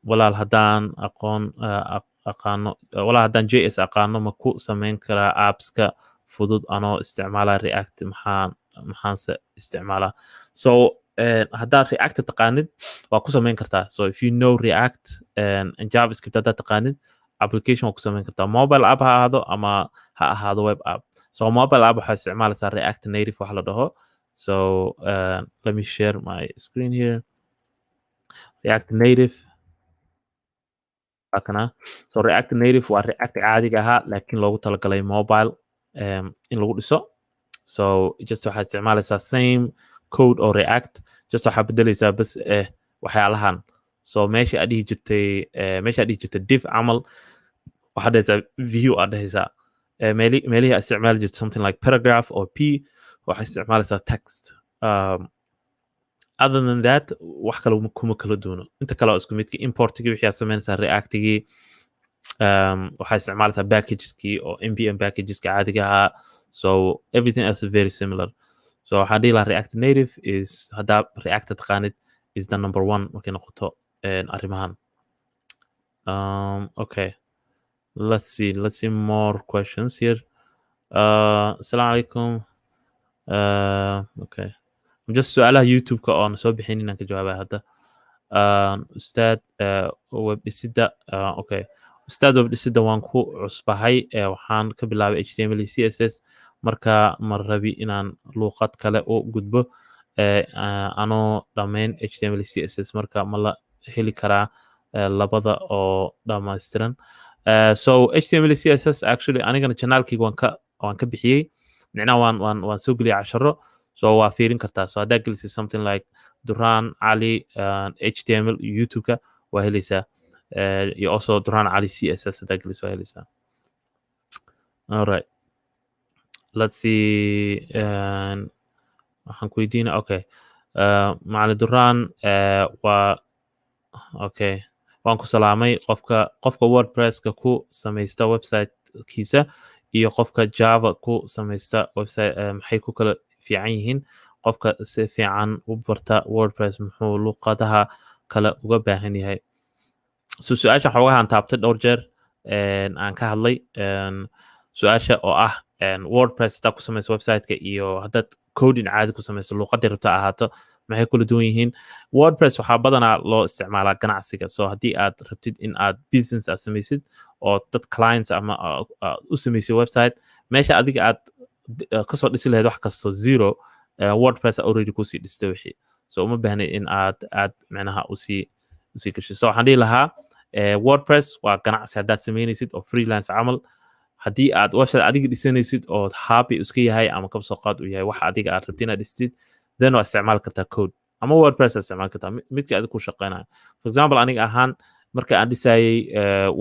walaal haddaan haddaan JS aqaano ma ku samayn karaa appska fudud anoo isticmaala React maxaanse isticmaalaa so haddaad React taqaanid waa ku samayn kartaa so if you know React and JavaScript haddaad taqaanid application waa ku samayn kartaa mobile app ha ahaado ama ha ahaado web app so mobile app waxaa isticmaalaysaa React native wax la dhaho so let me share my screen here React native so React native waa React caadiga ahaa laakiin loogu talagalay mobile in lagu dhiso so just waxaad isticmaalaysaa same code oo React just waxaa bedelaysaa bas waxyaalahan so meesha aad dhihi jirtay div camal waxaad dhahaysaa view aad dhahaysaa meelihii aad isticmaali jirta something like paragraph or p waxaad isticmaalaysaa text other than that wax kale kuma kala duuno inta kale oo isku midkii importigi wixii aad samaynaysaa Reactigii waxaad isticmaalaysaa packageski oo npm packageska caadiga ahaa so everything else is very similar so waxaan dhihi lahaa React native is haddaa React taqaanid is the number one markay noqoto arrimahan okay let's see more questions here assalamu alaikum okay just su'aalaha YouTube-ka oo soo bixin inaan ka jawaabay hadda ustaad web dhisida okay ustaad web dhisida waan ku cusbahay waxaan ka bilaabay HTML iyo CSS marka ma rabi inaan luuqad kale u gudbo anoo dhammayn HTML iyo CSS marka heli karaa labada oo dhammaystiran. So HTML CSS actually anigana channelkayga waan ka bixiyey micnaha waan soo geliyay casharo so waa fiirin kartaa so haddaa gelisay something like Duran Ali HTML YouTube-ka waa helaysaa iyo also Duran Ali CSS haddaa gelisay waa helaysaa. All right. Let's see. waxaan ku weydiina okay. Macalin Duran waa okay. waan ku salaamay qofka WordPress-ka ku samaysta website-kiisa iyo qofka Java ku samaysta website maxay ku kala fiican yihiin qofka si fiican u barta WordPress muxuu luqadaha kale uga baahan yahay so su-aasha xoogahan taabtay dhowr jeer aan ka hadlay su-aasha oo ah WordPress haddaad ku samayso website-ka iyo haddaad coding caadi ku samayso luqadii rabta ahaato maxay kula duwan yihiin WordPress waxaa badanaa loo isticmaalaa ganacsiga so haddii aad rabtid in aad business aad samaysid oo dad clients ama u samaysid website meesha adiga aad kasoo dhisi lahayd wax kasto zero WordPress already kusii dhistay wixii so uma baahnay in aad micnaha usii gashid so waxaan dhihi lahaa WordPress waa ganacsi haddaad samaynaysid oo freelance camal haddii aad website adiga dhisanaysid oo happy iska yahay ama kaba soo qaad u yahay waxa adiga aad rabtid inaad dhistid then waa isticmaali kartaa code ama WordPress aad isticmaali kartaa midka adiga ku shaqeynayo for example aniga ahaan marka aan dhisayay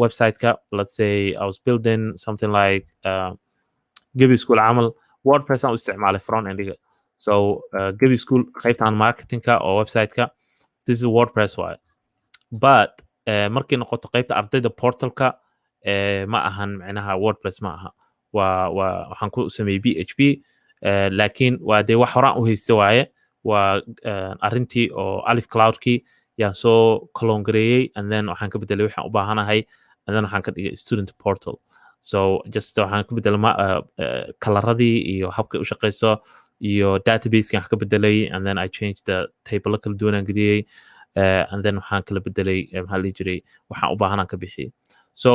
website-ka let's say I was building something like Gaby School camal WordPress aan u isticmaalay front endiga so Gaby School qaybtaan marketingka oo website-ka this is WordPress waaye but markay noqoto qaybta ardayda portalka ma ahan micnaha WordPress ma aha waxaan ku sameeyey PHP laakiin waa dee wax horaan u haysta waaye waa arrintii oo Alif Cloud-kii yaan soo clone-gareeyey and then waxaan ka bedelay waxaan u baahanahay and then waxaan ka dhigay student portal so just waxaan ka bedelay kalaradii iyo habkay u shaqeyso iyo database-kii waxaan ka bedelay and then I changed the table kala duwanaan geliyey and then waxaan kala bedelay maxaa la jiray waxaan u baahanaan ka bixiyey so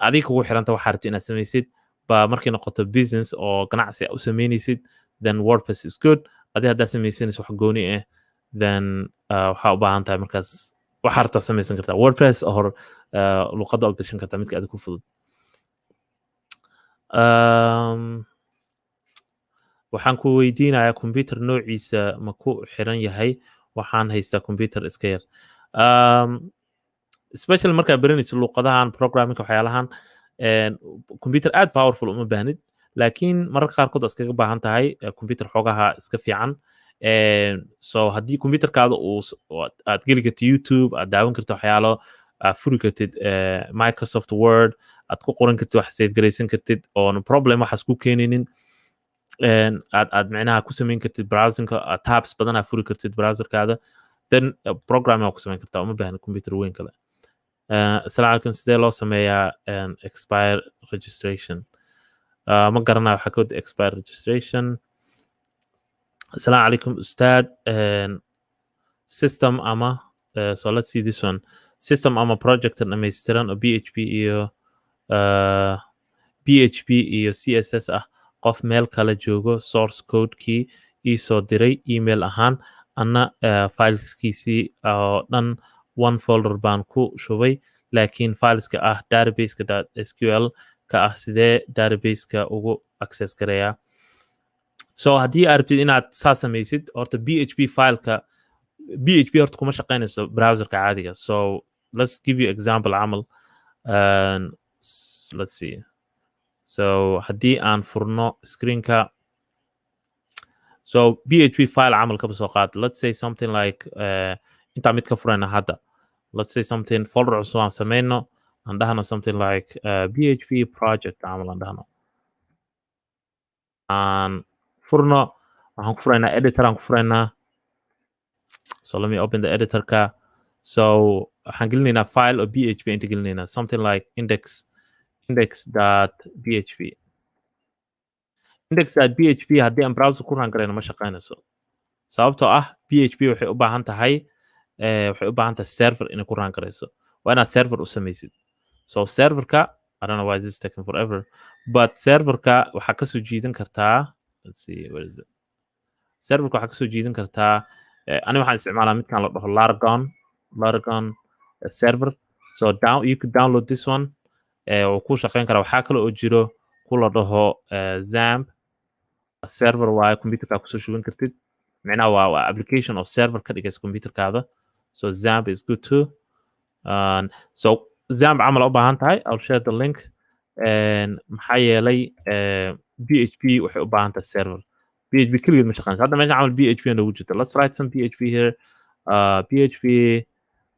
adiga kugu xiranta waxaa rabtid inaad samaysid ba markay noqoto business oo ganacsi u samaynaysid then WordPress is good adiga haddaad samaysanaysid wax gooni ah then waxaa u baahan tahay markaas waxaa rabtaa samaysan kartaa WordPress or luqadda oo gashan kartaa midka adiga ku fudud waxaan ku weydiinayaa computer noociisa ma ku xiran yahay waxaan haystaa computer iska yar especially markaad baranaysid luqadahan programming waxyaalahan computer aad powerful uma baahnid laakiin mararka qaarkood aad iskaga baahan tahay computer xoogaha iska fiican so haddii computerkaada aad geli kartid YouTube aad daawan kartid waxyaalo aad furi kartid Microsoft Word aad ku qoran kartid wax save garaysan kartid oon problem waxaas ku keenaynin aad micnaha ku samayn kartid browsingka tabs badan aad furi kartid browserkaada then programming ku samayn kartaa uma baahna computer weyn kale السلام عليكم sidee loo sameeyaa expire registration ma garanayo waxa code expire registration السلام عليكم ustaad system ama so let's see this one system ama project dhammaystiran oo PHP iyo CSS ah qof meel kala joogo source code-kii ii soo diray email ahaan anna fileskiisii oo dhan one folder baan ku shubay laakiin fileska ah database.sql ka ah sidee database-ka ugu access gareeyaa so haddii aad rabtid inaad saa samaysid horta PHP fileka PHP horta kuma shaqaynayso browserka caadiga so let's give you example camal let's see so haddii aan furno screenka so PHP file camal kaba soo qaad let's say something like intaa mid ka furayna hadda let's say something folder cusub aan samayno aan dhahno something like PHP project camal aan dhahno aan furno waxaan ku furaynaa editor aan ku furaynaa so let me open the editor-ka so waxaan gelinaynaa file oo PHP inta gelinaynaa something like index.php index.php haddii aan browser ku run garayno ma shaqaynayso sababtoo ah PHP waxay u baahan tahay server inay ku run garayso waa inaad server u samaysid so serverka I don't know why this is taking forever but serverka waxaa kasoo jiidan kartaa let's see where is it serverka waxaa kasoo jiidan kartaa aniga waxaan isticmaalaa midkan la dhaho Largon Laragon server. So you could download this one. oo ku shaqeyn kara waxaa kale oo jiro ku la dhaho Zamp server waaye computerka kusoo shuban kartid micnaha waa application oo server ka dhigaysa computerkaada so Zamp is good too so Zamp camal u baahan tahay I'll share the link maxaa yeelay PHP waxay u baahan tahay server PHP keligeed ma shaqeynaysa hadda meesha camal PHP noogu jirta let's write some PHP here PHP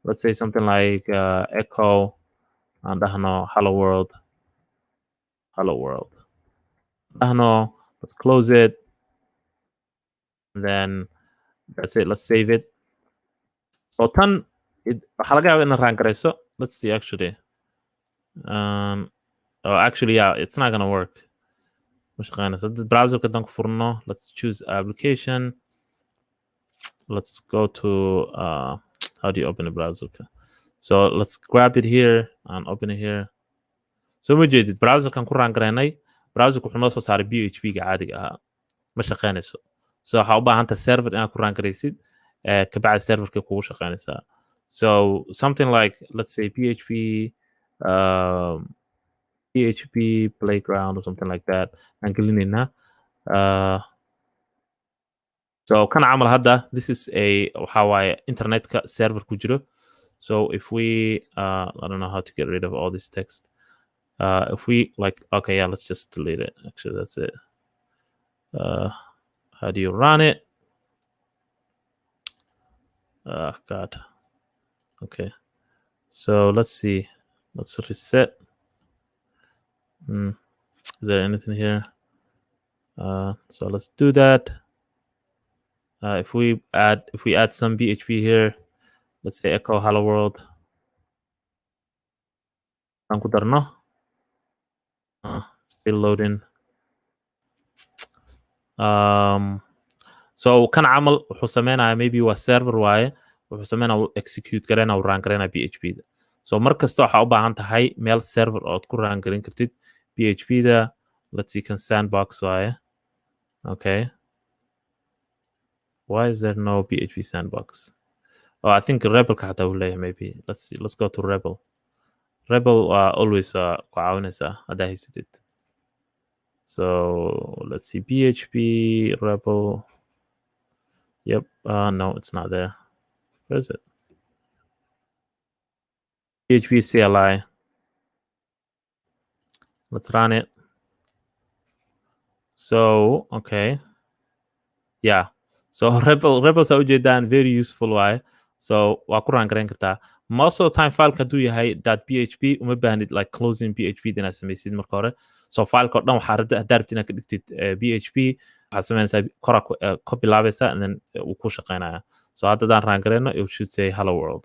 let's say something like echo and dhahno hello world let's close it and then that's it let's save it so tan waxaa laga yaabaa inaan raan garayso let's see actually actually yeah it's not gonna work ma shaqeynayso browserka dan ku furno let's choose application let's go to how do you open the browser so let's grab it here and open it here so ma jeedid browserkan ku raan garaynay browserku wuxuu noo soo saaray PHP ga caadiga ahaa ma shaqeynayso so waxaa u baahan tahay server inaad ku raan garaysid kabacdi serverka kugu shaqeynaysaa so something like let's say PHP playground or something like that aan gelinaynaa so kan camal hadda this is a waxaa waaye internetka server ku jiro so if we I don't know how to get rid of all this text if we like okay yeah let's just delete it actually that's it how do you run it god okay so let's see let's reset is there anything here so let's do that if we add some PHP here let's say echo hello world aan ku darno still loading so kan camal wuxuu sameynaya maybe waa server waaye wuxuu sameynaya execute gareyna uu raan gareyna PHP da so mar kasta waxaa u baahan tahay meel server ood ku raan garin kartid PHP da let's see kan sandbox waaye okay why is there no PHP sandbox oh I think rebel ka xataa uu leeyahay maybe let's see let's go to rebel always ku caawinaysaa haddaa haysatid so let's see PHP rebel yep no it's not there where is it PHP CLI let's run it so okay yeah so rebels are ujeedaan very useful waaye so waa ku raan garayn kartaa most of the time fileka hadduu yahay .php uma baahnid like closing PHP inaad samaysid marka hore so fileka o dhan waxaa haddaa rabtid inaad ka dhigtid PHP waxaad samaynaysaa kora ka bilaabaysaa and then wuu ku shaqeynaya so hadda hadaan raan garayno it should say hello world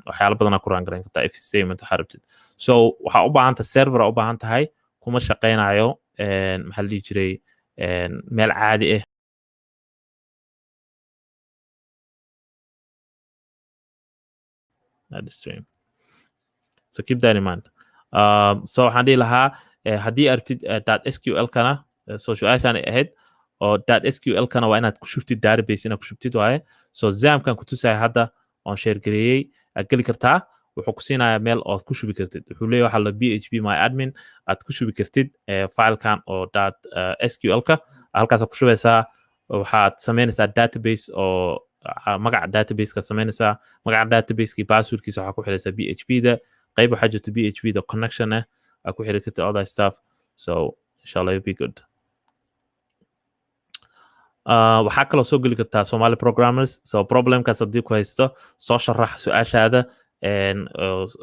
waxyaala badanaa ku raan garayn kartaa if statement waxaa rabtid so waxaa u baahan tahay server u baahan tahay kuma shaqeynayo maxaa la dhihi jiray meel caadi ah at the stream so keep that in mind so waxaan dhihi lahaa haddii aragtid .sql kana so su-aashaan ay ahayd oo .sql kana waa inaad ku shubtid database inaad ku shubtid waaye so zamkan ku tusaya hadda oon share gareeyey aad geli kartaa wuxuu ku siinayaa meel ood ku shubi kartid wuxuu leeyahay waxaa la PHP my admin aad ku shubi kartid filekan oo .sql ka halkaasaad ku shubaysaa waxaad samaynaysaa database oo magaca databaseka samaynaysaa magaca databaseki passwordkiisa waxaa ku xiraysaa PHP da qayb waxaa jirta PHP da connection ah aad ku xiri kartid all that stuff so inshallah you'll be good waxaa kaloo soo geli kartaa Somali programmers so problemkaas haddii ku haysto soo sharax su-aashaada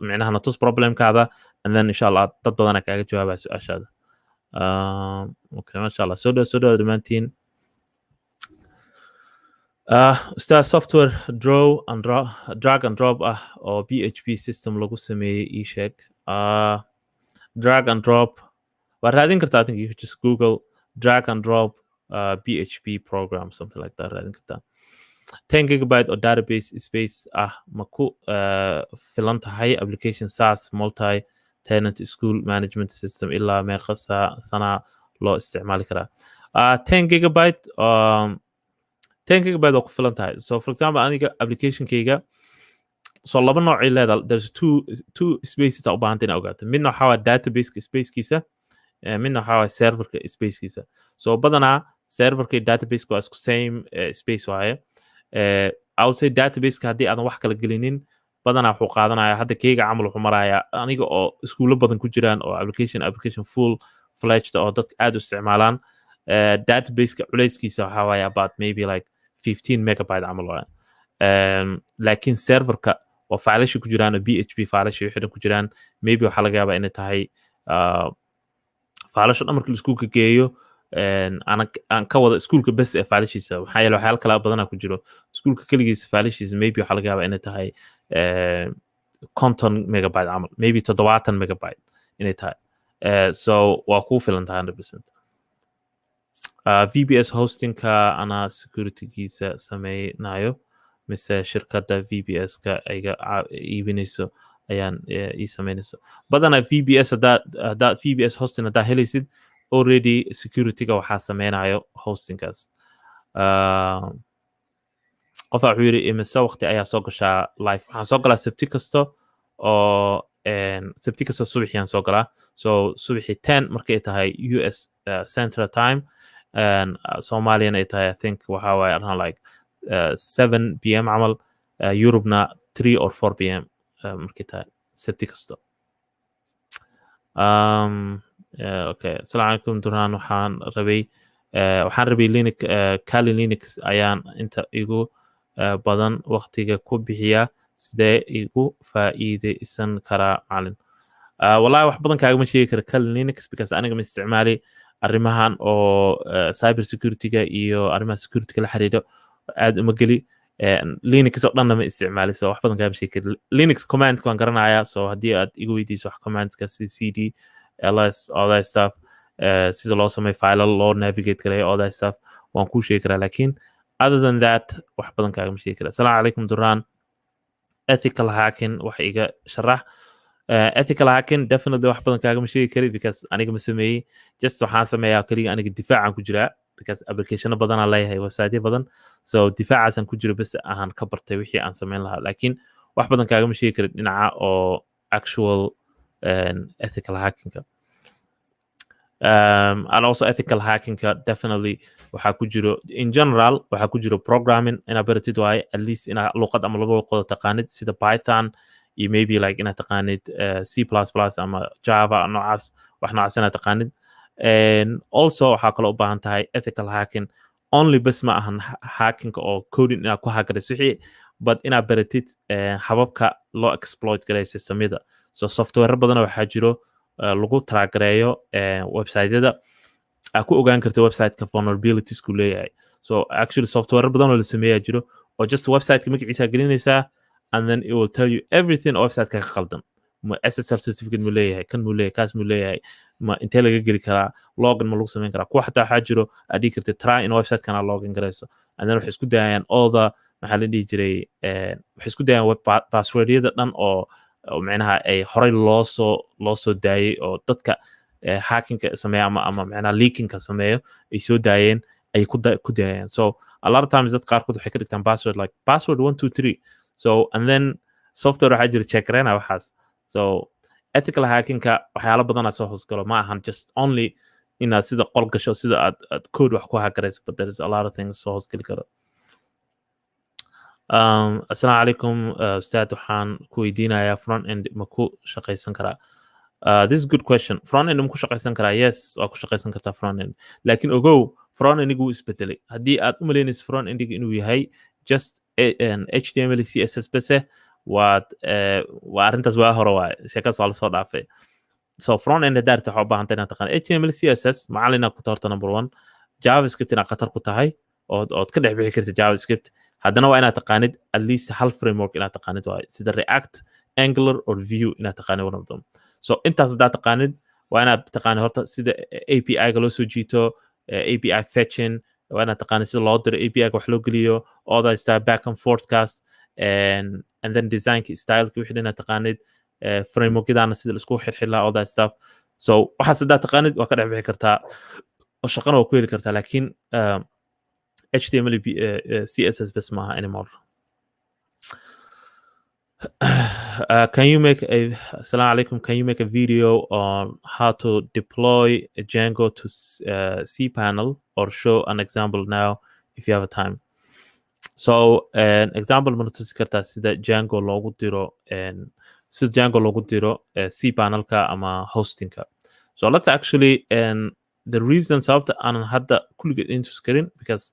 micnaha natus problemkaada and then inshallah dad badana kaaga jawaabaya su-aashaada okay masha Allah soo dhawo dhammaantiin Ustaad software drag and drop oo PHP system lagu sameeyey ii sheeg drag and drop waad raadin kartaa I think you just Google drag and drop PHP program something like that raadin kartaa 10 gigabyte oo database space ma ku filan tahay application SaaS multi tenant school management system ilaa meeqa sana loo isticmaali karaa 10 gigabyte 10 gigabyte oo ku filan tahay so for example aniga applicationkayga so laba nooc ay leedahay. There's two spaces u baahan tahay ogaato. Midna waxa waa database spacekiisa, midna waxa waa serverka spacekiisa. So badanaa serverka iyo database waa isku same space waaye. I would say database haddii aadan wax kala gelinin badanaa wuxuu qaadanaya hadda keyga camal wuxuu marayaa aniga oo iskuulo badan ku jiraan oo application full fledged oo dadka aad u isticmaalaan. Databaseka culeyskiisa waxaa waaye about maybe like 15 megabyte camal waaye. Laakiin serverka oo faalasha ku jiraan oo PHP faalasha wixii ku jiraan maybe waxaa laga yaabaa inay tahay faalasha dhan marka la iskuulka geeyo aan ka wada iskuulka bes ee faalashiisa waxaa yeele waxyaalo kala badanaa ku jiro iskuulka keligiisa faalashiisa maybe waxaa laga yaabaa inay tahay 50 megabyte camal maybe 70 megabyte inay tahay. So waa kuu filan tahay 100%. VPS hostingka ana securitygiisa sameynayo mise shirkadda VPS-ka ayga iibinayso ayaan ii sameynayso. Badanaa VPS haddaad VPS hosting haddaa helaysid already securityga waxaa sameynayo hostingkaas. Qofa wuxuu yidhi imise waqti ayaa soo gashaa live. Waxaan soo galaa sabti kasto oo sabti kasta subaxiyaan soo galaa. So subaxii 10 markay tahay US Central Time Somalian ay tahay I think waxaa waaye around like 7 PM camal. Europe-na 3 or 4 PM markay tahay sabti kasto. Okay, assalaamu calaykum Duraan. Waxaan rabay Linux Kali Linux ayaan inta igu badan waqtiga ku bixiya sidee igu faa'iideysan karaa macallin. Wallahi wax badan kaagama sheegi kara Kali Linux because aniga ma isticmaali arrimahan oo cyber security-ga iyo arrimaha security-ga la xiriiro aad uma geli. Linux oo dhanna ma isticmaali so wax badan kaagama sheegi kara. Linux command waan garanayaa so haddii aad igu weydiiso wax commands-ka cd ls all that stuff sida loo sameeyo file loo navigate gareeyo all that stuff waan kuu sheegi karaa laakiin other than that wax badan kaagama sheegi kara. Assalaamu calaykum Duraan. Ethical hacking wax iga sharax. Ethical hacking definitely wax badan kaagama sheegi kari because aniga ma sameeyey just waxaan sameeyaa kaliya aniga difaacaan ku jiraa because applicationo badan aan leeyahay website badan so difaacaasaan ku jiro bes ahaan ka bartay wixii aan sameyn lahaa laakiin wax badan kaagama sheegi kari dhinaca oo actual ethical hacking-ka. And also ethical hacking-ka definitely waxaa ku jiro in general waxaa ku jiro programming inaad baratid waaye at least inaad luqad ama laba luqadood taqaanid sida Python iyo maybe like inaad taqaanid C++ ama Java noocaas wax noocaas inaad taqaanid. And also waxaa kaloo u baahan tahay ethical hacking only bes ma ahan hacking oo coding inaad ku hackerayso wixii but inaad baratid hababka loo exploit gareeyo systemyada. So software badan waxaa jiro lagu traagareeyo website-yada aad ku ogaan karto website-ka vulnerabilities ku leeyahay. So actually software badan oo la sameeyaa jiro oo just website-ka magaciisa gelinaysaa and then it will tell you everything oo website-ka ka qaldan. Ma SSL certificate mu leeyahay kan mu leeyahay kaas mu leeyahay ma intee laga geli karaa login ma lagu sameyn karaa kuwa xataa waxaa jiro aad dhihi kartid try in website-kana login garayso and then waxay isku dayayaan all the maxaa la dhihi jiray waxay isku dayayaan web password-yada dhan oo macnaha ay horey loo soo daayay oo dadka hacking-ka sameeya ama macnaha leaking-ka sameeyo ay soo daayeen ay ku dayayaan. So a lot of times dad qaarkood waxay ka dhigtaan password like password 123 so and then software waxaa jira checkrena waxaas. So ethical hacking-ka waxyaalo badan aa soo hoosgalo ma ahan just only inaad sida qol gasho sida aad code wax ku hackerayso but there is a lot of things soo hoosgeli karo. Assalaamu calaykum ustaad waxaan ku weydiinayaa front end ma ku shaqaysan karaa. This is a good question. Front end ma ku shaqaysan karaa? Yes waa ku shaqaysan kartaa front end laakiin ogow front endigu wuu isbedelay haddii aad u malaynayso front endiga inuu yahay just HTML CSS bese waa arrintaas waa hore waaye sheekaas waa lasoo dhaafay. So front end haddaad rabto waxaa u baahantay inaad taqaan HTML CSS macallin inaad ku taorto number 1 JavaScript inaad khatar ku tahay ood ka dhex bixi kartid JavaScript haddana waa inaad taqaanid at least hal framework inaad taqaanid waaye sida React Angular or Vue inaad taqaanid one of them. So intaas haddaad taqaanid waa inaad taqaanid horta sida API-ga loo soo jiito API fetching waa inaad taqaanid sida loo diro API-ga wax loo geliyo all that stuff back and forth kaas and then design-ki style-ki wixii inaad taqaanid framework-yadaana sida la isku xirxilaa all that stuff. So waxaas haddaad taqaanid waa ka dhex bixi kartaa oo shaqana waa ku heli kartaa laakiin HTML CSS bes maaha anymore. Can you make a Assalamu alaikum? Can you make a video on how to deploy a Django to cPanel or show an example now if you have a time? So an example ma tusi kartaa sida Django loogu diro sida Django loogu diro cPanelka ama hostingka. So let's actually the reason sababta aanan hadda kulligeed intus karin because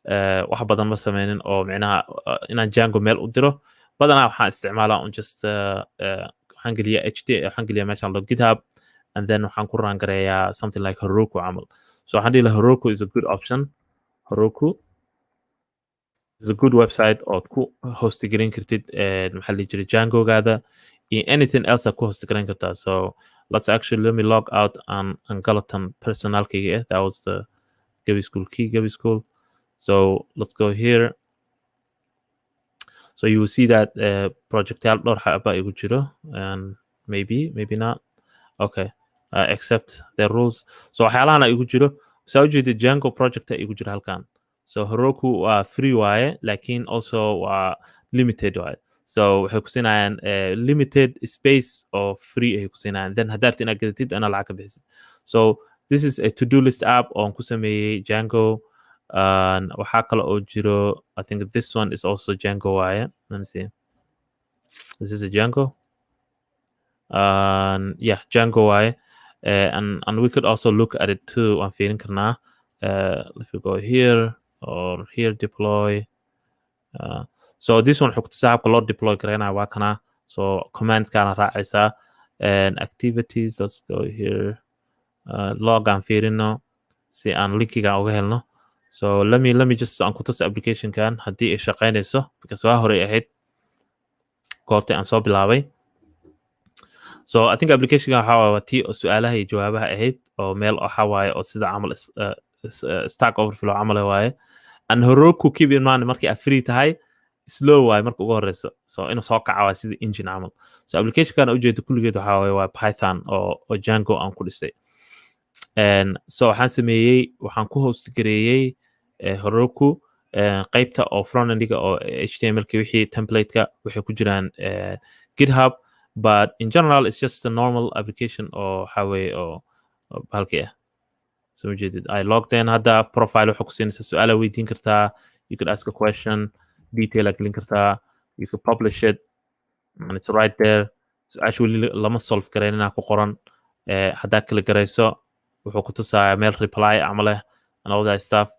wax badan ma sameynin oo micnaha inaan Django meel u diro badanaa waxaan isticmaalaa on just waxaan geliyaa waxaan geliyaa meeshaan lo GitHub and then waxaan ku run gareeyaa something like Heroku camal. So waxaan dhihi lahaa Heroku is a good option. Heroku is a good website ood ku hosti garin kartid maxaa la dhihi jiray Django-gaada iyo anything else aad ku hosti garan kartaa. So let's actually let me log out and Galaton personalkayga that was the Gaby School key, Gaby School. So let's go here. So you will see that projectile dhowr xaba igu jiro and maybe not. Okay. Accept the rules. So waxyaalahan igu jiro saa ujeedid Django project igu jiro halkan. So Heroku waa free waaye lakin also waa limited waaye. So waxay ku siinayaan limited space oo free ay ku siinayaan. Then haddaad inaad gadatid ana lacag ka bixisid. So this is a to-do list app oo ku sameeyay Django. Waxaa kale oo jiro I think this one is also Django waaye. Let me see. This is a Django. Yeah, Django waaye. And we could also look at it too on fiirin karnaa. If we go here or here deploy. So this one wuxuu ku tusaa habka loo deploy gareynaya waa kana. So commands kana raacaysaa and activities. Let's go here. Log aan fiirino si aan linkiga uga helno. So let me just aan ku tuso application kan haddii ay shaqeynayso because waa hore ahayd goortay aan soo bilaabay. So I think application kan waxaa waa tii su'aalaha iyo jawaabaha ahayd oo meel waxaa waaye oo sida camal Stack Overflow camal waaye. And Heroku keep in mind markii aad free tahay slow waaye marka ugu horeyso. So inuu soo kaca waa sida engine camal. So application kan ujeedo kulligeed waxaa waaye waa Python oo Django aan ku dhisay. And so waxaan sameeyey waxaan ku host gareeyay Heroku qaybta oo frontendiga oo HTML-ka wixii template-ka waxay ku jiraan GitHub. But in general, it's just a normal application or highway or halkii ah. So I logged in, hadda profile wuxuu ku siinaysaa su'aala weydiin kartaa. You could ask a question, detail gelin kartaa. You could publish it, and it's right there. So actually lama solve gareynina ku qoran. Haddaa kala garayso wuxuu ku tusayaa meel reply camal ah and all that stuff.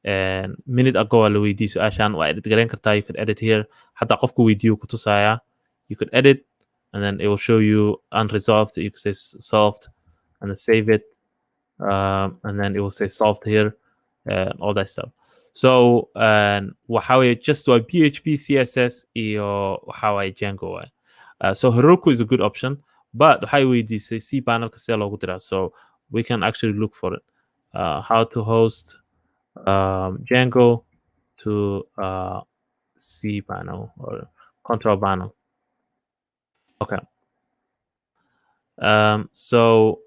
And minute ago la weydiiyo su'aashan waa edit gareyn kartaa. You could edit here. Hadda qofku weydiiyo ku tusayaa. You could edit. And then it will show you unresolved. You can say solved and then save it. And then it will say solved here and all that stuff. So waxaa just a PHP, CSS iyo waxaa Django. So Heroku is a good option, but waxaa weydiisay cPanel ka see loogu diraa. So we can actually look for it. How to host Django to cPanel or control panel. Okay. So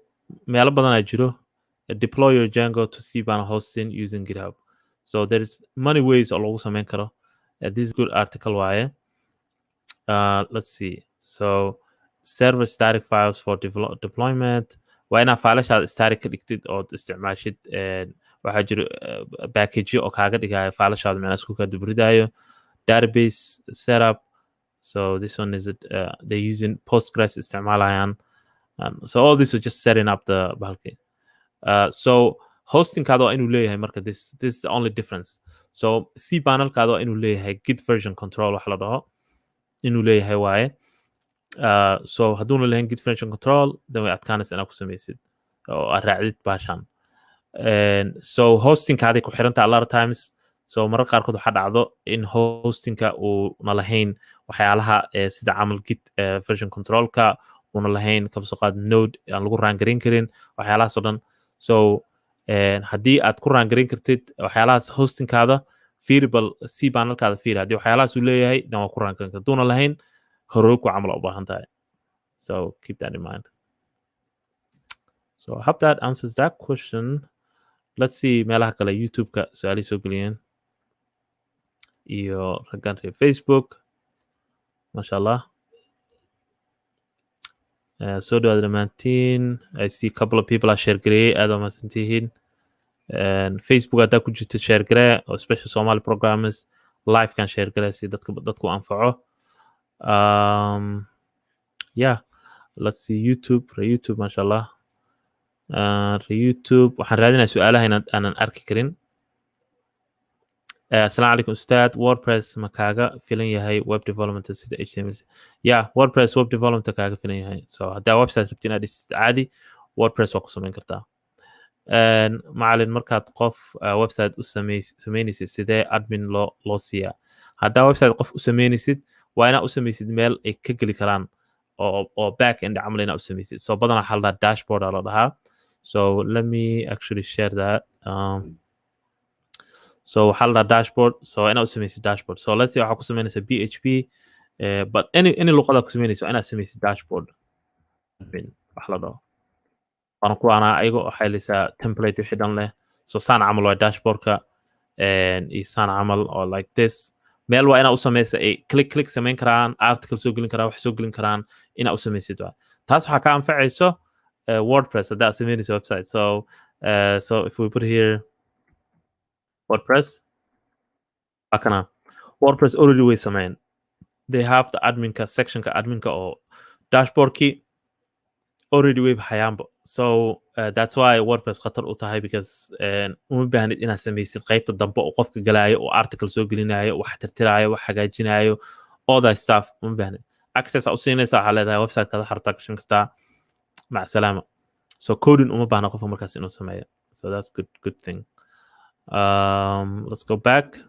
meelo badan ayaa jiro. Deploy your Django to cPanel hosting using GitHub. So there's many ways oo lagu sameyn karo. This is good article waaye. Let's see. So server static files for deployment. Waa inaa faalashaada static ka dhigtid ood isticmaashid. Waxaa jiro package oo kaaga dhigaya faalashaada micnaa isku ka dibridaayo. Database setup. So this one is they're using Postgres isticmaalayaan. So all this is just setting up the balki. So hosting kaada waa inuu leeyahay marka this is the only difference. So cPanel kaada waa inuu leeyahay Git version control wax la dhaho inuu leeyahay waaye. So hadduuna lahayn Git version control then way adkaanaysa inaad ku samaysid oo aad raacdid baashan. So hosting kaada ku xiranta a lot of times. So marar qaarkood waxaa dhacdo in hostingka uu na lahayn waxyaalaha sida camal Git version controlka una lahayn kaba soo qaad node aan lagu run gareyn karin waxyaalahaas oo dhan. So haddii aad ku run gareyn kartid waxyaalahaas hostingkaada feasible cPanelkaada fiiri haddii waxyaalahaas uu leeyahay dan waa ku run gareyn kartaa hadduuna lahayn Heroku camal u baahan tahay. So keep that in mind. So I hope that answers that question. Let's see meelaha kale YouTube-ka su'aalihii soo geliyeen iyo raggan reer Facebook. Masha Allah. soo dhawaad dhammaantiin. I see a couple of people are share gareeyey aad waa mahadsantihiin. Facebook haddaa ku jirto share garee oo special Somali programmers live kan share garee si dadku anfaco. Yeah, let's see YouTube masha Allah. YouTube waxaan raadinaa su'aalaha aanan arki karin. Assalaamu calaykum ustaad, WordPress ma kaaga filan yahay web development sida HTML? Yeah, WordPress web development kaaga filan yahay. So haddaa website rabti inaad dhisid caadi WordPress waa ku samayn kartaa. Macalin markaad qof website u samaynaysid sidee admin loo siiyaa? Haddaa website qof u samaynaysid waa inaad u samaysid meel ay ka geli karaan oo back end camal inaad u samaysid. So badanaa waxaa la dhahaa dashboard aa la dhahaa. So let me actually share that. So waxaa la dhahaa dashboard. So inaad u samaysid dashboard. So let's say waxaa ku samaynaysaa PHP, but any luqadaa ku samaynaysa inaad samaysid dashboard. Wax la dhaho. Waan ku anaa ayago waxay leesaa template wixii dhan leh. So saan camal waa dashboardka iyo saan camal oo like this. Meel waa inaad u samaysa ay click samayn karaan, article soo gelin karaan, wax soo gelin karaan inaad u samaysid waa. Taas waxaa ka anfacayso WordPress haddaad samaynaysa website. So if we put here WordPress, akana WordPress already way samayn. They have the adminka sectionka adminka oo dashboardki already way hayaanba. So that's why WordPress khatar u tahay because uma baahnid inaad samaysid qaybta dambe oo qofka galaayo oo article soo gelinayo, wax tirtiraayo, wax hagaajinayo, all that stuff uma baahnid. Access u siinaysa waxaa leedahay website-kada xartaa gashan kartaa. Mac salaama. So coding uma baahna qofka markaas inuu sameeyo. So that's good thing. Let's go back.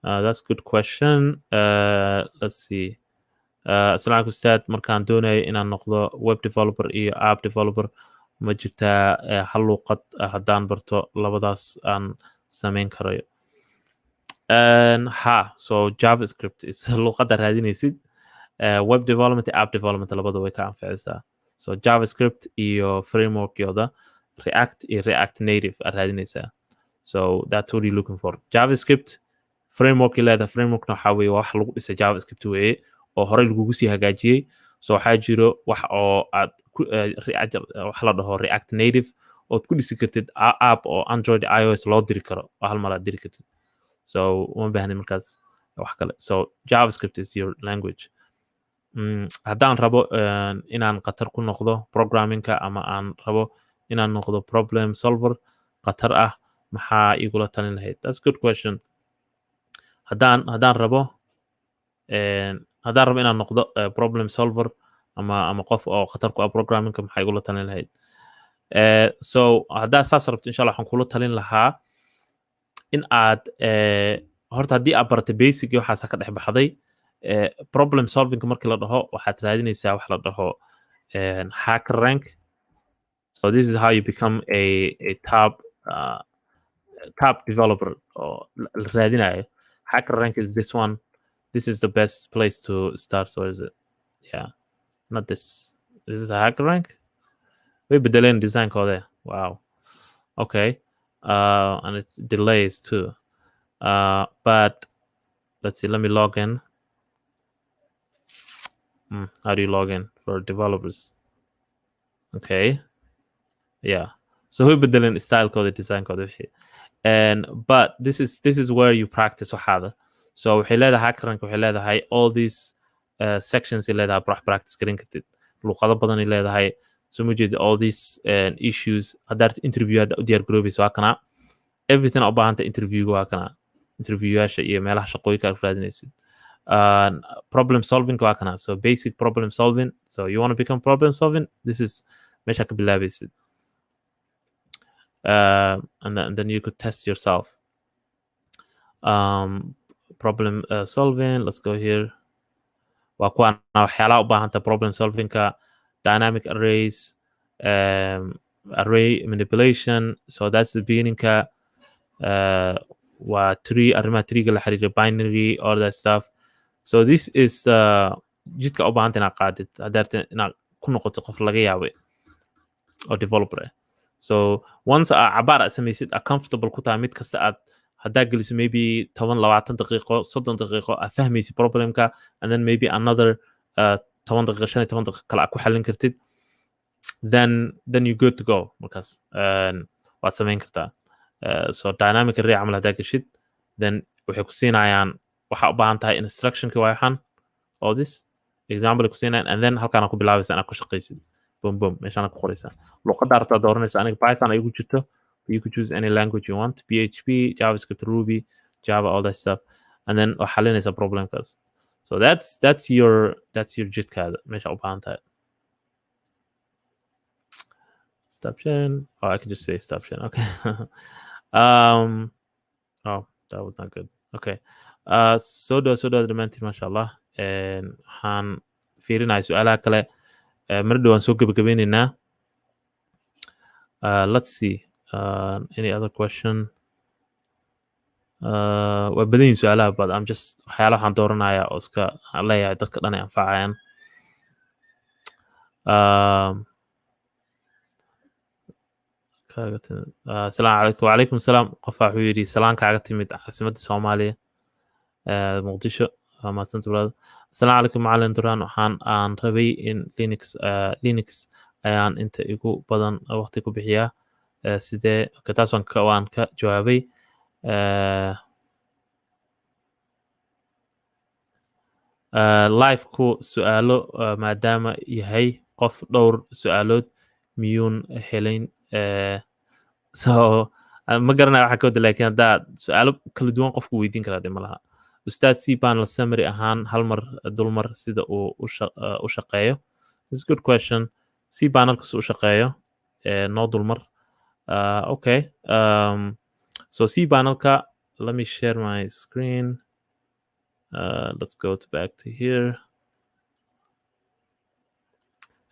That's a good question. Let's see. Assalaamu calaykum ustaad, markaan doonayo inaan noqdo web developer iyo app developer ma jirtaa hal luuqad haddaan barto labadaas aan samayn karayo? So JavaScript is luuqadda raadinaysid. Web development iyo app development labada way ka anficaysaa. So JavaScript iyo frameworkyooda React iyo React Native aad raadinaysaa. So that's what you're looking for. JavaScript framework leedahay. Frameworkna waxaa weeye wax lagu dhisay JavaScript weeye oo horey lagugu sii hagaajiyey. So waxaa jiro wax oo aad wax la dhaho React Native ood ku dhisi kartid app oo Android iOS loo diri karo oo hal mar aad diri kartid. So uma baahnin markaas wax kale. So JavaScript is your language. Haddaan rabo inaan qatar ku noqdo programmingka ama aan rabo inaan noqdo problem solver qatar ah maxaa igula talin lahayd? That's a good question. Haddaan rabo inaan noqdo problem solver ama qof oo khatar ku ah programmingka maxay igula talin lahayd? So haddaa saas rabto insha Allah waxaan kula talin lahaa in aad horta haddii aad baratay basic iyo waxaasa ka dhex baxday problem solvingka markii la dhaho waxaad raadinaysaa wax la dhaho hacker rank. So this is how you become a top developer oo la raadinayo. Hacker rank is this one. This is the best place to start. Or is it? Yeah, not this. This is a hacker rank. We bedeleen design code there. Wow. Okay. And it delays too. But let's see. Let me log in. How do you log in for developers? Okay. Yeah. So we bedeleen style code, design code. But this is where you practice waxaada. So waxay leedahay hackerank, waxay leedahay all these sections ay leedahay practice garin kartid. Luqado badan ay leedahay. So mujeed all these issues haddaad interview hadda u diyaar garoobayso waa kana. Everything u baahanta interview waa kana. Interviewyaasha iyo meelaha shaqooyinka aad raadinaysid. Problem solving waa kana. So basic problem solving. So you want to become problem solving? This is meesha ka bilaabaysid. And then you could test yourself. Problem solving. Let's go here. Waa kuwaan waxyaalaha u baahanta problem solvingka, dynamic arrays, array manipulation. So that's the beginningka. Waa arrimaha treega la xiriira binary, all that stuff. So this is jidka u baahanta inaad qaadid haddaad inaad ku noqoto qof laga yaabay oo developer ah. So once cabaar aad samaysid aad comfortable ku tahay mid kasta aad haddaa geliso maybe 10-20 daqiiqo 30 daqiiqo aad fahmaysid problemka and then maybe another 10 daqiiqo 15 daqiiqo kale aad ku xallin kartid then you good to go markaas waad samayn kartaa so dynamic array camal haddaa geshid then waxay ku siinayaan waxaa u baahan tahay instructionka waa waxaan all this example ku siinayaan and then halkaana ku bilaabaysa inaad ku shaqaysid boom boom meeshaana ku qoraysaa luqadda rabtaa dooranaysa aniga python ay ugu jirto you could choose any language you want php javascript ruby java all that stuff and then waxaa xalinaysa problemkaas so that's your jidkaada meesha u baahan tahay stop sharing oh I can just say stop sharing okay oh that was not good okay so do dhamaantiin masha allah waxaan fiirinaya su-aalaha kale mar dhowaan soo gebagabeynaynaa let's see any other question waa badan yihin su-aalaha but I'm just waxyaala waxaan dooranaya oo iska leeyahay dadka dhan ay anfacayaan asalaamu calaykum wacalaykum salaam qofaa wuxuu yidhi salaan kaaga timid caasimadda soomaaliya muqdisho maadsanta walaal asalaamu calaykum macalin duraan aan rabay in linux ayaan inta igu badan waqti ku bixiyaa sidee taas waan ka jawaabay live-ku su-aalo maadaama yahay qof dhowr su-aalood miyuun helayn so ma garanaya waxa ka wada laakiin haddaa su-aalo kala duwan qofku weydiin karaa de malaha ustaad c panel summary ahaan hal mar dulmar sida uu u shaqeeyo this is a good question c panelkas u shaqeeyo noo dulmar okay so c panelka let me share my screen let's go back to here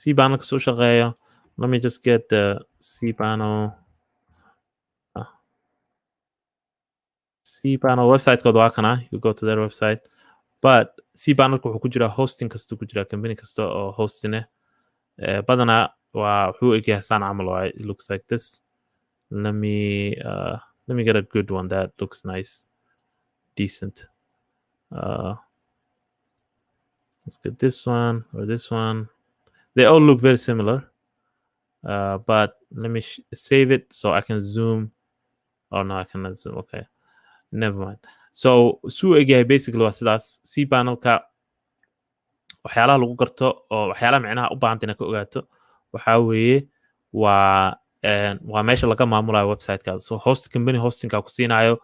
c panelkas u shaqeeyo let me just get the cpanel cpanel website-kooda waa kana you go to their website but cpanelka wuxuu ku jiraa hosting kasta ku jiraa company kasta oo hostine badanaa waa wuxuu egyahay saan camal waay it looks like this let me get a good one that looks nice decent let's get this one or this one they all look very similar but let me save it so I can zoom oh no I cannot zoom okay never mind so suu egyahay basically waa sidaas c panelka waxyaalaha lagu garto oo waxyaalaha micnaha u baahanta inaad ka ogaato waxaa weeye waa meesha laga maamulayo websitekaada so host company hostingka ku siinayo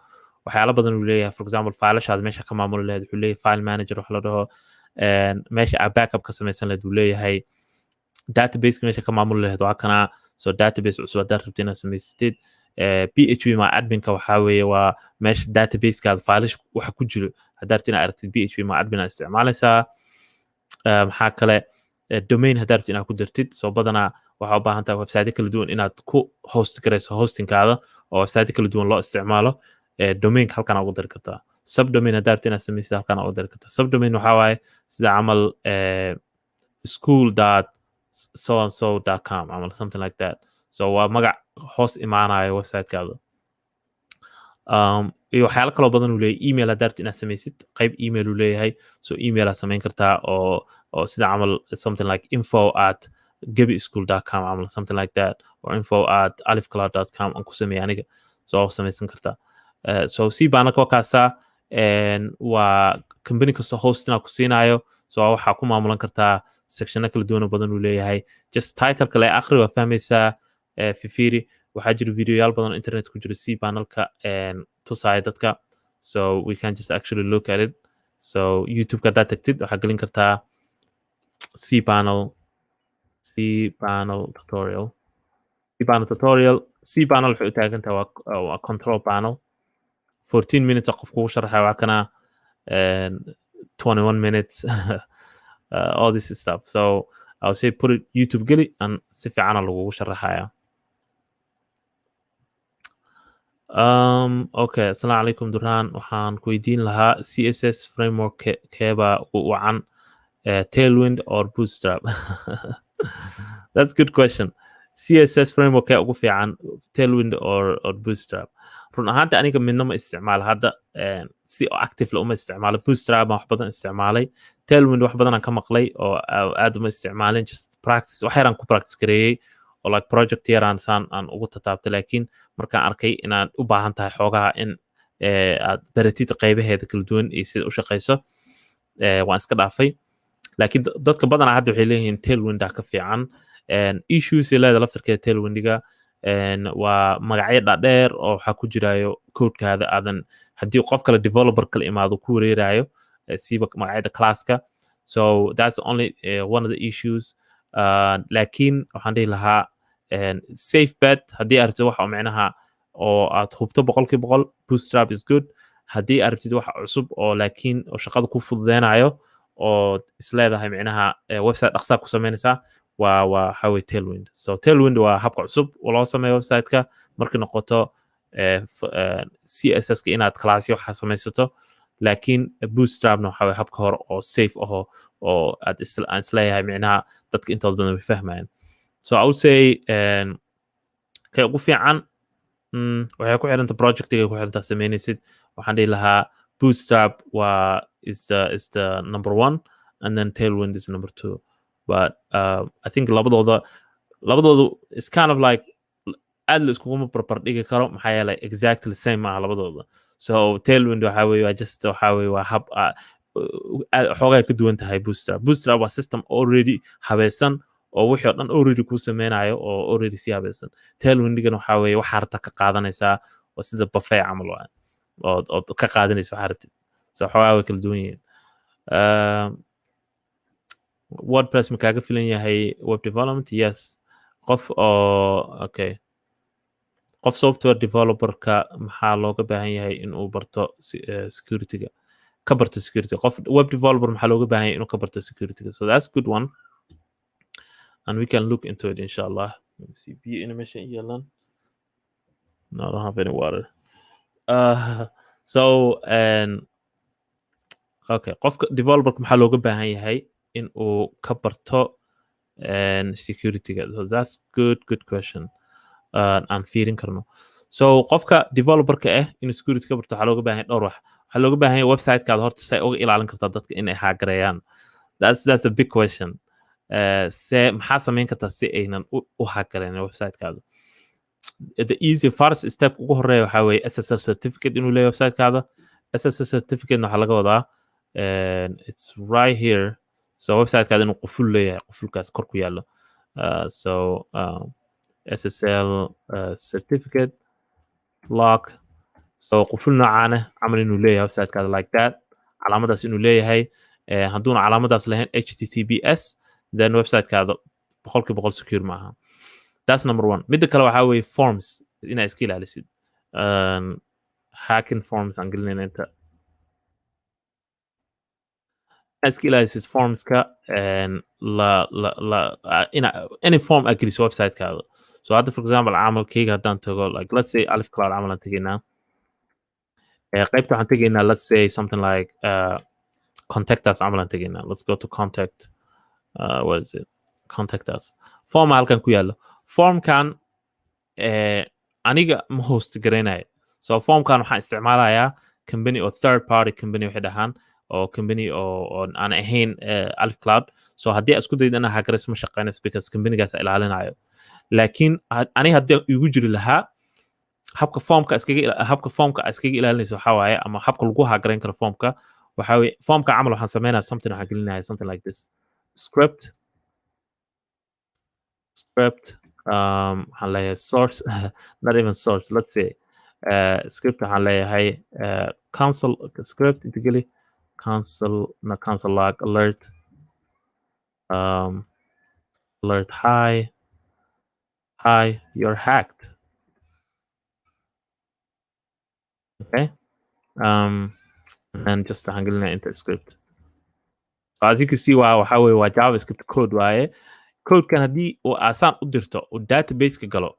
waxyaala badan uu leeyahay for example failashaada meesha ka maamuli lahayd wuxuu leeyahay file manager wax la dhaho meesha aad backup ka samaysan lahayd uu leeyahay databaseka meesha ka maamuli lahayd waa kana so database cusub haddaad rabta inaad samaysatid php my adminka waxaa weeye waa meesha databasekaada failish waxa ku jiro haddaad rabta inaad aragtid php my admin aad isticmaalaysaa maxaa kale domain haddaad rabta inaad ku dartid so badanaa waxaa u baahan tahay website kala duwan inaad ku host garayso hostingkaada oo website kala duwan loo isticmaalo domainka halkaan ugu dari kartaa subdomain haddaad rabta inaad samaysid halkaan ugu dari kartaa subdomain waxaa waaye sida camal school.soandso.com camal something like that so waa magac hoos imaanayo websitekaada iyo waxyaalo kaloo badan uu leeyahay email haddaad rabta inaad samaysid qayb email uu leeyahay so email aad samayn kartaa oo sida camal something like info@gebischool.com camal something like that or info@alifcloud.com aan ku sameeya aniga so samaysan kartaa so c panelka wakaasaa waa company kasta hostina ku siinayo so waxaa ku maamulan kartaa sectiona kala duwan oo badan uu leeyahay just titleka le akhri waa fahmaysaa fifiri waxaa jira videoyaal badan internet ku jira c panelka tusaya dadka so we can just actually look at it so youtube-ka haddaad tagtid waxaa gelin kartaa c panel tutorial c panel waxay u taagantaha waa control panel 14 minutes qof kugu sharaxaya waa kana 21 minutes all this stuff so I'll say put it YouTube geli and si fiicana lagugu sharaxaya okay assalaamu calaykum duraan waxaan ku weydiin lahaa css framework keeba wacan tailwind or bootstrap that's a good question css framework kee ugu fiican tailwind or bootstrap run ahaanta aniga midna ma isticmaalo hadda si active la uma isticmaalo bootstrap ma wax badan isticmaalay tailwind wax badan aan ka maqlay oo aad uma isticmaalin just practice wax yaraan ku practice gareeyey oo like project yaraan saan aan ugu tataabtay laakiin markaan arkay inaad u baahan tahay xoogaha in aad baratid qaybaheeda kala duwan iyo sida u shaqayso waan iska dhaafay laakiin dadka badanaa hadda waxay leeyihiin tailwinda ka fiican issues leeda laftarkeeda tailwindiga waa magacyo dhaadheer oo waxaa ku jirayo codekaada aadan haddii qof kale developer kala imaado ku wareerayo siiba magacyada classka so that's only one of the issues laakiin waxaan dhihi lahaa safe bet haddii aad rabtid waxa micnaha oo aad hubto 100% bootstrap is good haddii aad rabtid waxa cusub oo laakiin oo shaqada ku fududeynayo oo isleedahay micnaha website dhaqsaa ku samaynaysaa waa waxa way tailwind so tailwind waa habka cusub oo loo sameeyo website-ka markii noqoto css-ka inaad classyo waxa samaysato laakiin bootstrapna waxa way habka hore oo safe ah oo aad isleeyahay micnaha dadka intood badan way fahmayaan so I would say kay ugu fiican waxay ku xiranta projectiga ku xiranta samaynaysid waxaan dhihi lahaa bootstrap waa is the number 1 and then tailwind is number 2 but I think labadooda is kind of like aad la iskuguma barbar dhigi karo maxaa yeelay exactly same maaha labadooda so tailwind waxa weeye waa just waxa weeye waa hab xoogaa ka duwan tahay bootstrap waa system already habaysan oo wixii oo dhan already ku sameynayo oo already si habaysan tailwindigana waxa weeye waxa harta ka qaadanaysaa oo sida buffet camal waa oo ka qaadanaysa waxa hartid so xoogaa way kala duwan yihiin WordPress ma kaaga filan yahay web development yes qof software developer-ka maxaa looga baahan yahay inuu barto security-ga ka barto security qof web developer maxaa looga baahan yahay inuu ka barto security-ga so that's a good one and we can look into it inshallah let me see be animation yelan no I don't have any water so okay qofka developer maxaa looga baahan yahay in uu ka barto security-ga so that's good question aan fiirin karno so qofka developer-ka in security ka barto waxaa looga baahan yahay dhowr wax waxaa looga baahan yahay website-kaada horta say uga ilaalin kartaa dadka inay hackereeyaan that's a big question se maxaa samayn kartaa si aynan u hackereen website-kaada the easy first step ugu horeeya waxaa weeye SSL certificate inuu leeyahay website-kaada SSL certificate waxaa laga wadaa it's right here so website-kaada inuu quful leeyahay qufulkaas kor ku yaallo so SSL certificate lock so quful noocaana camal inuu leeyahay website-kaada like that calaamadaas inuu leeyahay hadduuna calaamadaas lahayn HTTPS then website-kaada 100% secure maaha that's number 1 midda kale waxaa weeye forms inaa iska ilaalisid hacking forms aan gelinayna inta iska ilaalisid formska any form aad geliso website-kaada so hadda for example camalkayga haddaan tago like let's say alif cloud camal aan tegaynaa qaybta waxaan tegaynaa let's say something like contact us camal aan tegaynaa let's go to contact what is it contact us form halkan ku yaallo formkan aniga ma host gareynayo so formkan waxaan isticmaalayaa company oo third party company waxay dhahaan oo company oo aan ahayn alif cloud so haddii isku dayda inaa hackeris ma shaqeynayso because companygaas ilaalinayo laakiin aniga haddii igu jiri lahaa habka formka iskaga ilaalinayso waxaa waaye ama habka lagu hackereyn karo formka waxaa weeye formka camal waxaan sameynaya something waxaan gelinaya something like this script waxaan leeyahay source not even source let's say script waxaan leeyahay cancel script integally cancel log alert alert hi you're hacked okay and just waxaan gelinaya into script so as you can see waxa weeye waa javascript code waaye codekan haddii uu aasaan u dirto uu database-ka galo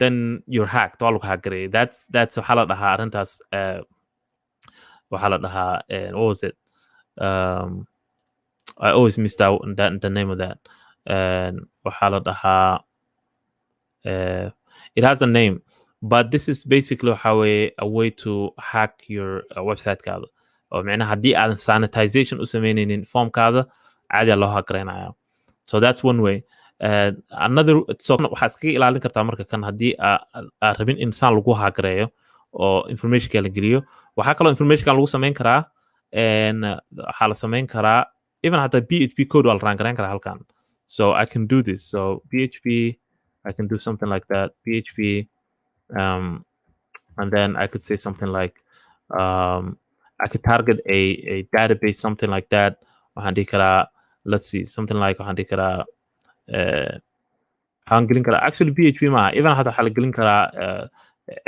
then you're hacked waa lagu hackereeyay that's waxaa la dhahaa arrintaas waxaa la dhahaa what was it I always missed out the name of that waxaa la dhahaa it has a name but this is basically waxa weeye a way to hack your website-kaada oo micnaha haddii aadan sanitization u sameyneynin formkaada caadiya loo hagareynayaa. So that's one way. Another waxaa iskaga ilaalin kartaa marka kan haddii aad rabin in saan lagu hagareeyo oo informationka la geliyo. Waxaa kaloo informationkan lagu sameyn karaa waxaa la sameyn karaa even hataa PHP code waa la raangarayn karaa halkan. So I can do this. So PHP, I can do something like that. PHP, and then I could say something like I could target a database, something like that. Waxaan dhihi karaa, let's see, something like waxaan dhihi karaa waxaan gelin karaa actually PHP maaha, even hataa waxaa la gelin karaa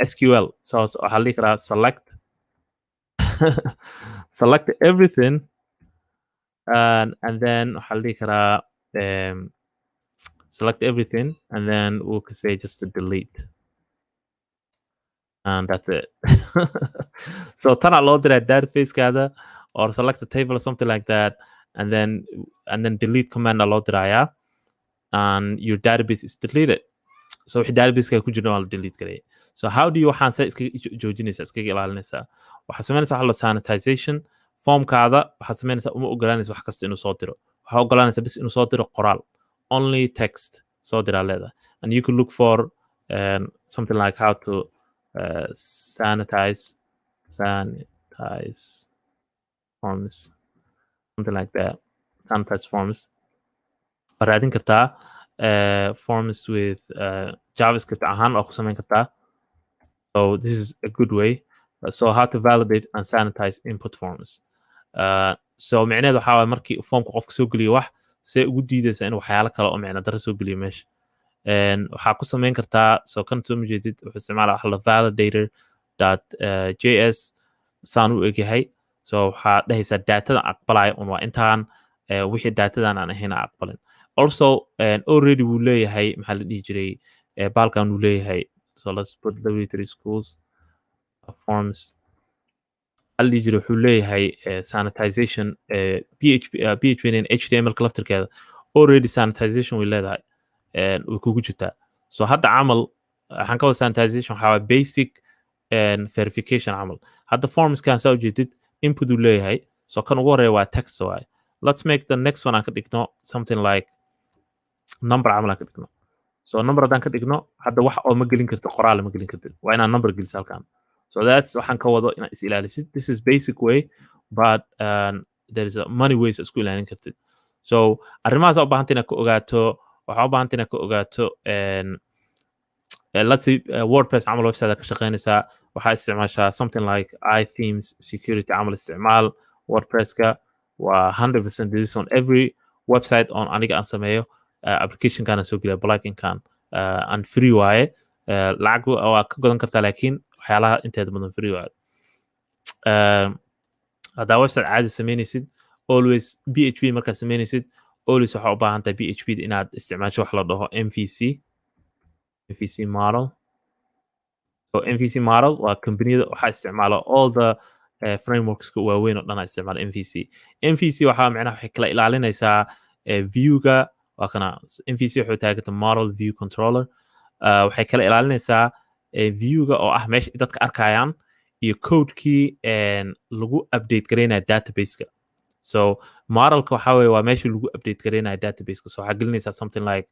SQL. So waxaa la dhihi karaa select everything, and then waxaa la dhihi karaa select everything, and then we could say just to delete, and that's it. So tanaa loo diraa databasekaada, or select a table or something like that, and then delete command loo diraayaa, and your database is deleted. So wixii databaseka ku jirna waa la delete gareeyay. So how do you waxaan iskaga joojinaysaa, iskaga ilaalinaysaa? Waxaad samaynaysaa waxa la sanitization. Formkaada waxaad samaynaysaa uma ogolaanaysa wax kasta inuu soo diro. Waxaa ogolaanaysaa bis inuu soo diro qoraal, only text soo diraa leedahay. And you can look for something like how to sanitize forms, something like that. Sanitize forms. Raadin kartaa forms with JavaScript ahaan oo ku samayn kartaa. So this is a good way. So how to validate and sanitize input forms. So micnaheedu waxaa waay markii formka qofka soo geliyo wax see ugu diidaysa in waxyaalo kale oo micno daro soo geliyo meesha. Waxaa ku samayn kartaa, so kan soo majeedid wuxuu isticmaalaa waxa la validator.js saan u egyahay. So waxaa dhahaysaa datadan aqbalaya un waa intaan, wixii datadan aan ahayn aan aqbalin. Also already wuu leeyahay maxaa la dhihi jiray baalkan wuu leeyahay. So let's put W3 schools forms. Waxaa la dhihi jiray wuxuu leeyahay sanitization PHP in HTML laftirkeeda already sanitization way leedahay way kugu jirtaa. So hadda camal waxaan ka wada sanitization waxaa waay basic verification camal. Hadda formskan saa ujeedid input uu leeyahay. So kan ugu horeeya waa text waay. Let's make the next one aan ka dhigno something like number camal aan ka dhigno. So number haddaan ka dhigno hadda wax oo ma gelin kartid, qoraal ma gelin kartid, waa inaan number geliso halkan. So that's waxaan ka wado inaad is ilaalisid. This is basic way, but there is many ways isku ilaalin kartid. So arrimahaas u baahantay inaad ka ogaato, waxaa u baahantay inaad ka ogaato let's say WordPress camal website ka shaqeynaysaa, waxaa isticmaashaa something like iThemes security camal isticmaal. WordPresska waa 100% this on every website on aniga aan sameeyo. Applicationkan soo geliya pluginkan and free waaye. Lacag waa ka godan kartaa, laakiin waxyaalaha inteeda badan free waaye. Haddaa website caadi sameynaysid, always PHP markaad sameynaysid, always waxaa u baahan tahay PHP inaad isticmaasho wax la dhaho MVC model. So MVC model waa companiyada waxaa isticmaala all the frameworkska waaweyn oo dhan isticmaala MVC. MVC waxaa macnaha waxay kala ilaalinaysaa viewga. waa kana MVC wuxuu taageerta model view controller. Waxay kala ilaalinaysaa viewga oo ah meesha dadka arkayaan iyo codekii lagu update gareynaya databaseka. So modelka waxaa weeye waa meesha lagu update gareynaya databaseka. So waxaa gelinaysaa something like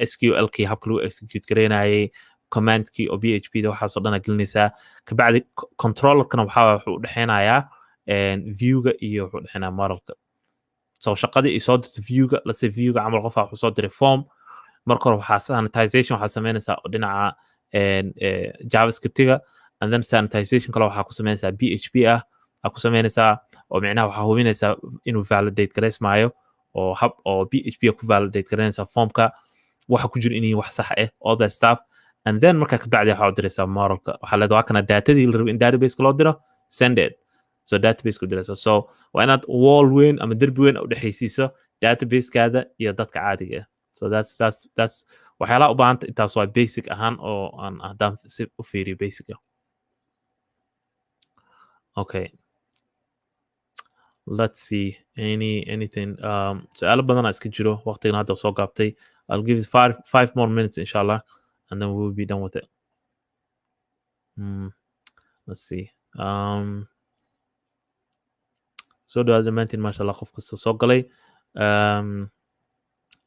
SQL-kii habka lagu execute gareynayay, command-kii oo PHP-da waxaasoo dhan gelinaysaa. Kabacdi controllerkana waxaa wuxuu u dhexeynayaa viewga iyo wuxuu u dhexeynayaa modelka. So shaqadii ay soo dirto viewga, let's say viewga camal qofaa wuxuu soo diray form. Marka hore waxaa sanitization waxaa sameynaysaa dhinaca JavaScript-ga, and then sanitization kale waxaa ku sameynaysaa PHP aa ku sameynaysaa, oo micnaha waxaa hubinaysaa inuu validate gareysmaayo oo hab oo PHP ku validate gareynaysaa formka waxa ku jira inay wax sax ah, all that stuff. And then markaa kabacdi waxaa u diraysaa modelka. Waxaa leedahay waa kana datadii la rabo in databaseka loo diro, send it. So database ku diraysa. So waa inaad wall weyn ama derbi weyn u dhexaysiiso databasekaada iyo dadka caadiga ah. So that's waxyaalaha u baahanta intaas waa basic ahaan oo aan haddaan si u fiiriyo basic. Okay. Let's see anything. Su'aalo badan iska jiro waqtigan hadda soo gaabtay. I'll give it five more minutes inshallah, and then we'll be done with it. Let's see. soo dhawaad dhammaantiin maasha allah qof kasta soo galay.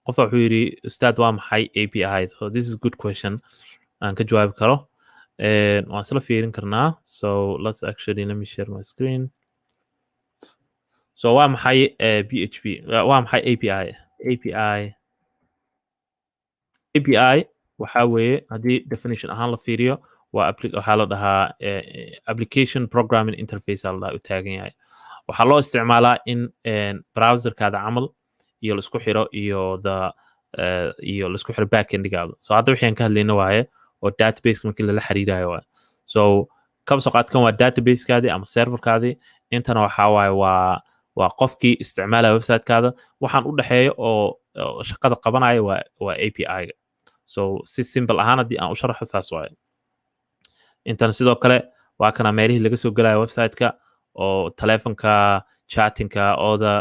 Qofka wuxuu yidhi ustaad waa maxay API? So this is good question aan ka jawaabi karo. Waan isla fiirin karnaa. So let's actually let me share my screen. So waa maxay PHP? Waa maxay API? API waxaa weeye haddii definition ahaan la fiiriyo waxaa la dhahaa application programming interface aa la dhahaa u taagan yahay. waxaa loo isticmaalaa in browserkaada camal iyo laisku xiro iyo laisku xiro backendigaada. So hadda wixii aan ka hadlayna waaye oo database markii lala xiriirayo waaye. So kaba soo qaadkan waa databasekaadii ama serverkaadii. Intana waxaa waaye waa qofkii isticmaalaya websitekaada. waxaan u dhexeeya oo shaqada qabanaya waa API-ga. So si simple ahaan haddii aan u sharaxo saas waaye. intana sidoo kale waa kana meelihii laga soo gelaya websiteka oo telefonka chattingka ooda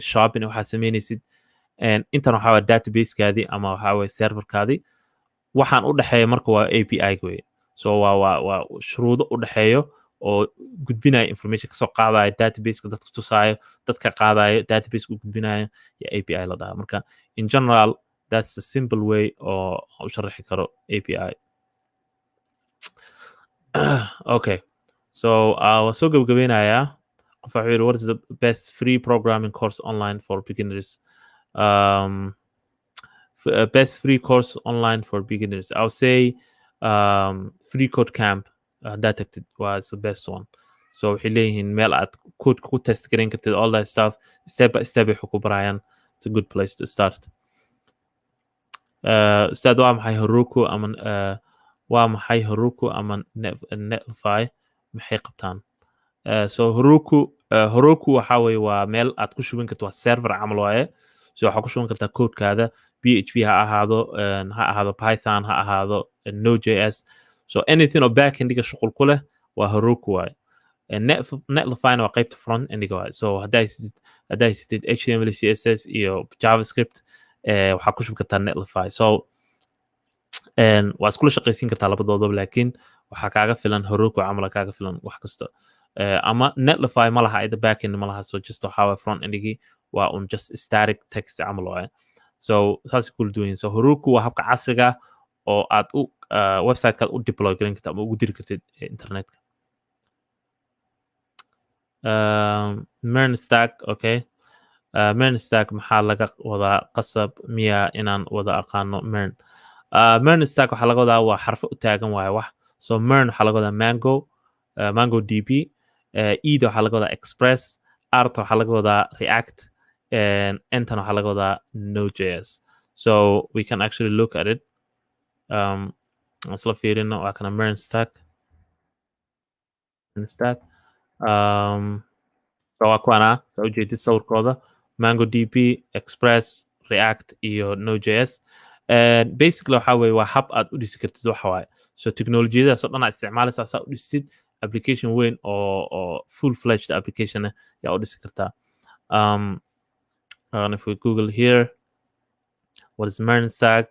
shopping waxaa sameynaysid. intan waxaa waa databasekaadii ama waxaa waye serverkaadii. waxaan u dhexeeya marka waa API-ga weye. So waa shuruudo u dhexeeyo oo gudbinaya information kasoo qaadaya databaseka dadka tusaayo dadka qaadayo database u gudbinayo iyo API la dhahaa. marka in general that's a simple way oo u sharaxi karo API. Okay, so waan soo gabagabeynayaa. qof wuxuu yidhi what is the best free programming course online for beginners? Best free course online for beginners, I would say free code camp haddaad tagtid was the best one. So waxay leeyihiin meel aad code ku test garan kartid all that stuff step by step waxay ku barayaan. It's a good place to start. Ustaad waa maxay Heroku ama Netlify maxay qabtaan? So Heroku waxaa weeye waa meel aad ku shubin karto waa server camal waaye. So waxaa ku shuban kartaa codekaada PHP ha ahaado Python ha ahaado Node.js. So anything oo backendiga shuqul ku leh waa Heroku waaye. Netlify waa qaybta frontendiga waaye. So haddaa haysatid HTML CSS iyo JavaScript waxaa ku shubi kartaa Netlify. So waa iskula shaqaysiin kartaa labadoodaba laakiin waxaa kaaga filan Heroku camal kaaga filan wax kasta. ama Netlify ma laha ida backend ma laha. So just waxaa waye frontendigi waa un just static text camal waaye. So saasay kula duwan yihiin. So Heroku waa habka casriga oo aad websitekaad u deploy garan kartid ama ugu diri kartid internetka. Mern stack, okay. Mern stack maxaa laga wadaa qasab miya inaan wada aqaano Mern? Mern stack waxaa laga wadaa waa xarfo u taagan waaye wax. So Mern waxaa laga wadaa Mango DB. Ida waxaa laga wadaa Express. Art waxaa laga wadaa React. Entan waxaa laga wadaa Node.js. So we can actually look at it. isla fiirino waa kana Mern stack. So waa kuwana soo ujeedid sawirkooda MongoDB, Express, React iyo Node.js. Basically waxaa weeye waa hab aad u dhisi kartid waxa waaye. So technologiyadaas oo dhan aad isticmaalaysaa saa u dhistid application weyn oo full fledged application yaa u dhisi kartaa. If we Google here what is Mern stack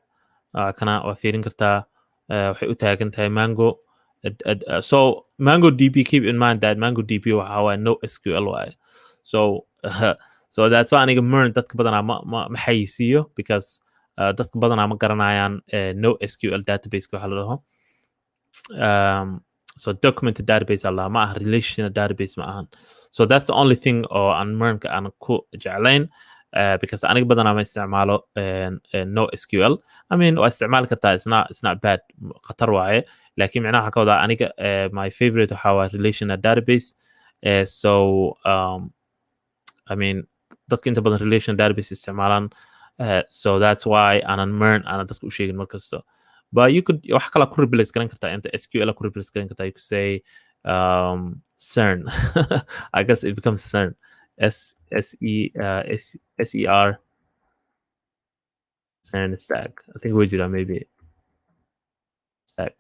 kana waa fiirin kartaa. waxay u taagan tahay Mango. So MongoDB, keep in mind that MongoDB waxaa waaye NoSQL waaye. So that's why aniga Mern dadka badanaa ma xayisiiyo because dadka badanaa ma garanayaan NoSQL database waxa la dhaho. So documented database aa lahaa ma aha relational database ma ahan. So that's the only thing oo aan Mernka aan ku jeclayn. Because aniga badanaa ma isticmaalo NoSQL. I mean waa isticmaali kartaa it's not bad khatar waaye. laakiin micnaha waxaa ka wadaa aniga my favorite waxaa waa relational database. So I mean dadka inta badan relational database isticmaalaan. So that's why aanan Mern aanan dadka u sheegin markasta. But you could wax kala ku replace garan kartaa inta SQL ku replace garan kartaa. You could say CERN. I guess it becomes CERN. SER CERN stack. I think we do that maybe stack.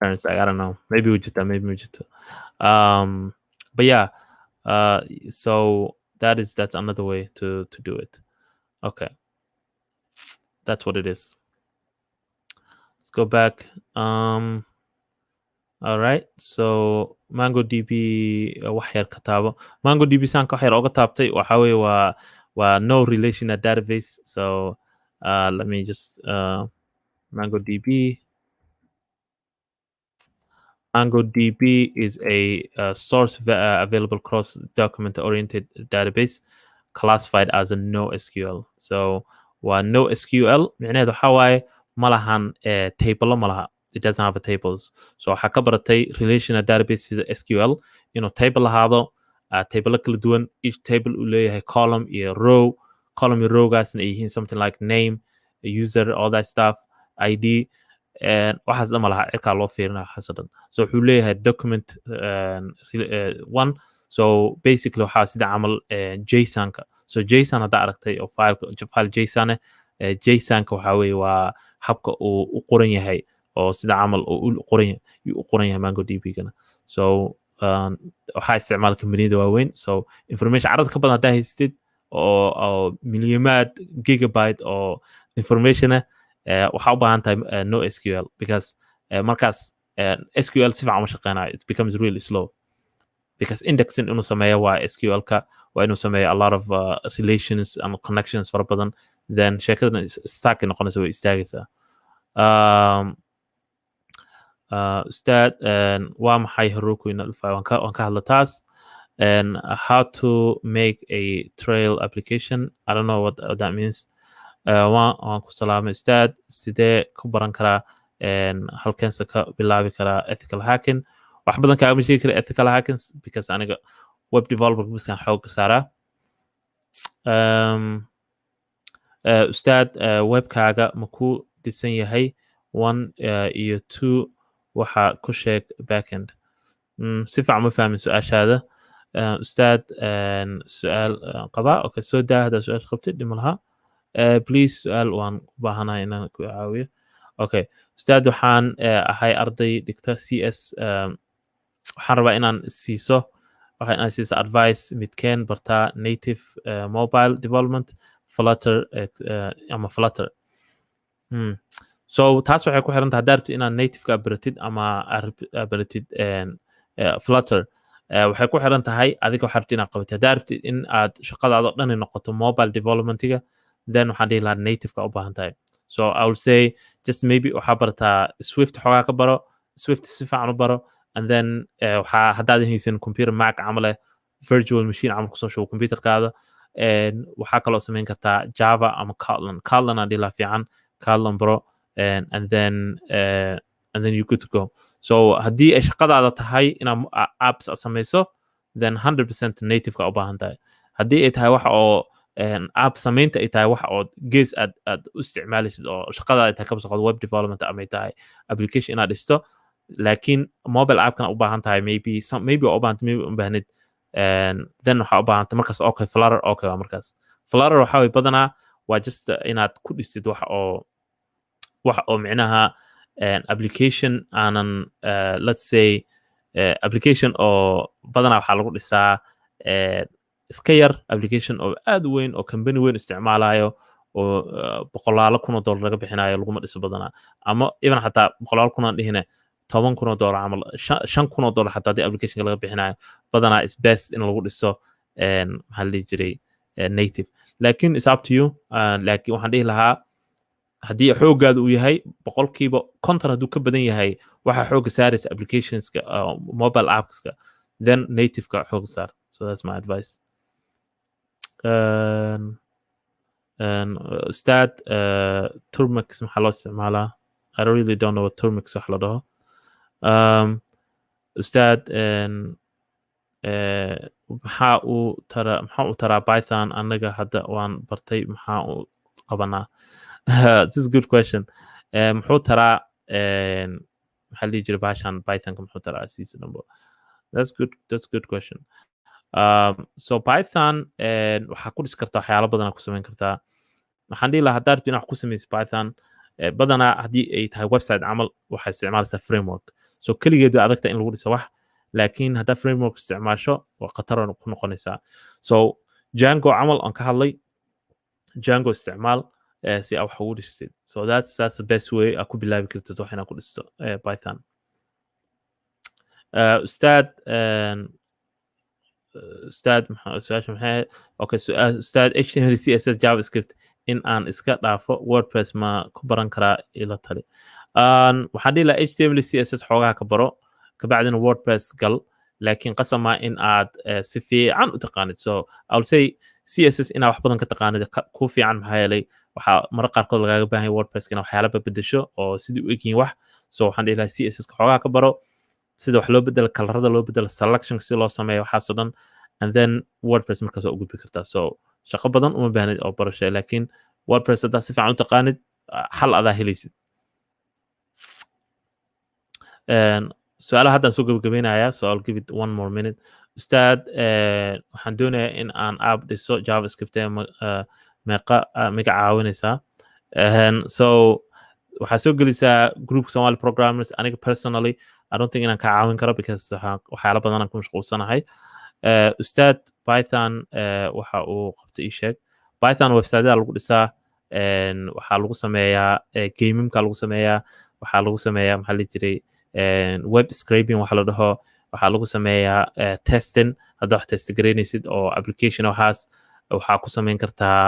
I don't know. Maybe we just maybe we just. But yeah. So that's another way to do it. Okay. That's what it is. Let's go back. All right. So MongoDB wax yar ka taabo. MongoDB saan ka wax yar oga taabtay waxa weeye waa no relational database. So let me just MongoDB. MongoDB is a source available cross document oriented database classified as a NoSQL. So waa NoSQL micnaheedu waxa waaye ma lahan table ma laha. It doesn't have a tables. So waxaa ka baratay relational database sida SQL inuu table lahaado table kala duwan each table uu leeyahay column iyo row column iyo rowgaasna ay yihiin something like name user all that stuff ID waxaas dhan ma laha cirkaa loo fiirina waxaas oo dhan so wuxuu leeyahay document one so basically waxaa sida camal JSON-ka so JSON haddaa aragtay oo file JSON JSON-ka waxaa weeye waa habka uu u qoran yahay oo sida camal u qoran yahay MongoDB-gana so waxaa isticmaala kambaniyada waaweyn so information carada ka badan haddaa haystid oo milyamaad gigabyte oo informationa waxaa u baahan tahay NoSQL because markaas SQL si fiican uma shaqeynayo it becomes really slow because indexing inuu sameeyo waa SQL-ka waa inuu sameeyo a lot of relations and connections fara badan then sheekadana stack noqonaysa way istaagaysaa ustaad waa maxay Heroku waan ka hadla taas and how to make a trail application I don't know what that means waan ku salaamay ustaad sidee ku baran karaa halkeense ka bilaabi karaa ethical hacking wax badan kaagama sheegi kara ethical hackings because aniga web developer bisaan xoog saaraa ustaad webkaaga ma ku dhisan yahay one iyo two waxa ku sheeg backend si fiican ma fahmin su-aashaada ustaad su-aal qabaa okay soo daa haddaa su-aasha qabtid dhima lahaa please su-aal waan u baahanahay inaan ku caawiyo okay ustaad waxaan ahay arday dhigta CS waxaan rabaa inaan siiso advice midkeen bartaa native mobile development flutter ama flutter so taas waxay ku xiran tahay haddaa rabtid inaad native-ka baratid ama baratid flutter waxay ku xiran tahay adiga waxaa rabtid inaad qabatid haddaa rabtid in aad shaqadaada oo dhan ay noqoto mobile developmentiga then waxaan dhihi lahaa native-ka u baahan tahay so I will say just maybe waxaa barataa Swift xoogaa ka baro Swift si fiican u baro and then waxaa haddaadan haysan computer mac camale virtual machine camal kusoo shubo computerkaada waxaa kaloo samayn kartaa Java ama Kotlin aan dhihi lahaa fiican Kotlin baro and then you good to go so haddii ay shaqadaada tahay inaad apps samayso then 100% native-ka u baahan tahay haddii ay tahay waxa oo app samaynta ay tahay waxa oo gees aad u isticmaalaysid oo shaqadaada ay tahay ka socdo web development ama ay tahay application inaad dhisto laakiin mobile app-kana u baahan tahay maybe u baahan maybe u baahnid then waxaa u baahan tahay markaas okay flutter okay waa markaas flutter waxa way badanaa waa just inaad ku dhistid waxa oo micnaha application aanan let's say application oo badanaa waxaa lagu dhisaa iska yar application oo aad weyn oo company weyn isticmaalayo oo boqolaalo kun oo dollar laga bixinayo laguma dhiso badanaa ama even xataa boqolaalo kun aan dhihine 10 kun oo dollar camal 5 kun oo dollar xataa haddii applicationka laga bixinayo badanaa is best in lagu dhiso maxaa la dhihi jiray native laakiin is up to you laakiin waxaan dhihi lahaa haddii xooggaada uu yahay boqolkiiba konton hadduu ka badan yahay waxaa xoogga saaraysa applicationska mobile appska then native-ka xoogga saar so that's my advice ustaad turmix maxaa loo isticmaalaa I really don't know what turmix wax la dhaho ustaad maxaa u taraa Python anaga hadda waan bartay maxaa u qabanaa this is a good question muxuu taraa maxaa la dhihi jiray bahashan Pythonka muxuu taraa season number that's good question so Python waxaa ku dhisi kartaa waxyaalo badan ku samayn kartaa waxaan dhihi lahaa haddaad rabtid inaad wax ku samaysid Python badanaa haddii ay tahay website camal waxaa isticmaalaysaa framework so keligeed way adagta in lagu dhiso wax laakiin haddaa framework isticmaasho waa khatar ku noqonaysaa so Django camal aan ka hadlay Django isticmaal si aad wax ugu dhistid so that's the best way aad ku bilaabi kartid wax inaad ku dhisto Python أستاذ أستاذ سؤال maxay okay su'aal أستاذ HTML CSS JavaScript in aan iska dhaafo WordPress ma ku baran karaa ila tali waxaan dhihi lahaa HTML CSS xoogaa ka baro kabacdina WordPress gal laakiin qasama in aad si fiican u taqaanid so I'll say CSS inaa wax badan ka taqaanid ku fiican maxaa yeelay waxaa marar qaarkood lagaaga baahan yahay WordPress ina waxyaala bedesho oo sidii u egyihiin wax so waxaan dhihi lahaa CSS ka xoogaa ka baro sida wax loo bedelo kalarada loo bedelo selection si loo sameeyo waxaasoo dhan and then WordPress markaas u gudbi kartaa so shaqo badan uma baahnid oo barasho laakiin WordPress haddaa si fiican u taqaanid xal adaa helaysid su'aalaha haddaan soo gabagabeynayaa so I'll give it one more minute ustaad waxaan doonayaa in aan app dhiso JavaScript meeqa miga caawinaysaa so waxaa soo gelisaa group Somali programmers aniga personally I don't think inaan ka caawin karo because waxyaala badan aan ku mashquulsanahay ustaad Python waxa uu qabtay ii sheeg Python website-da lagu dhisaa waxaa lagu sameeyaa gamemka lagu sameeyaa waxaa lagu sameeyaa maxaa la jiray web scraping waxa la dhaho waxaa lagu sameeyaa testing hadda wax test garaynaysid oo application waxaas waxaa ku sameyn kartaa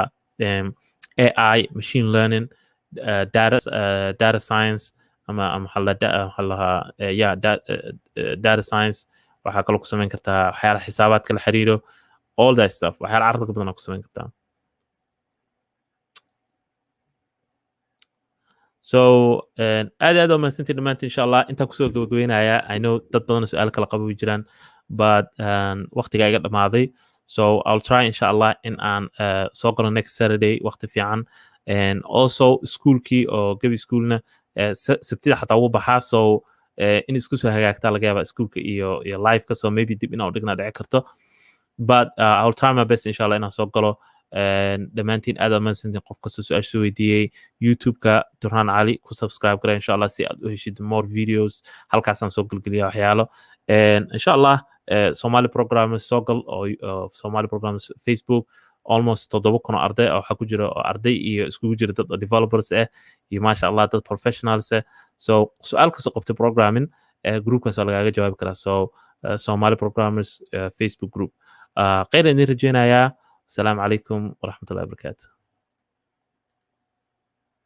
AI machine learning data science ama data science waxaa kaloo ku sameyn kartaa waxyaala xisaabaadka la xiriiro all that stuff waxyaala carabka badan ku sameyn kartaa so aad oo mahadsantiin dhammaantiin insha allah intaan kusoo gabagabeynaya I know dad badan su'aal kala qabo jiraan but waqtiga iga dhamaaday so I'll try insha allah in aan soo galo next Saturday waqti fiican and also schoolkii oo gabi schoolna sabtida xataa ugu baxaa so in isku soo hagaagtaa laga yaabaa schoolka iyo live-ka so maybe dib inaan u dhignaa dhici karto but I'll try my best insha allah inaan soo galo dhammaantiin aad mahadsantiin qof kastoo su-aasha soo weydiiyey youtube-ka Durraan Cali ku subscribe gara insha allah si aad u heshid more videos halkaasaan soo gelgeliya waxyaalo insha allah Somali programmers soo gal oo Somali programmers Facebook almost 7,000 oo arday oo waxa ku jira oo arday iyo iskugu jira dad developers iyo masha allah dad professionals so su'aal kasta qabta programming groupkaas lagaaga jawaabi karaa so Somali programmers Facebook group khayr idin rajeynayaa السلام عليكم ورحمة الله وبركاته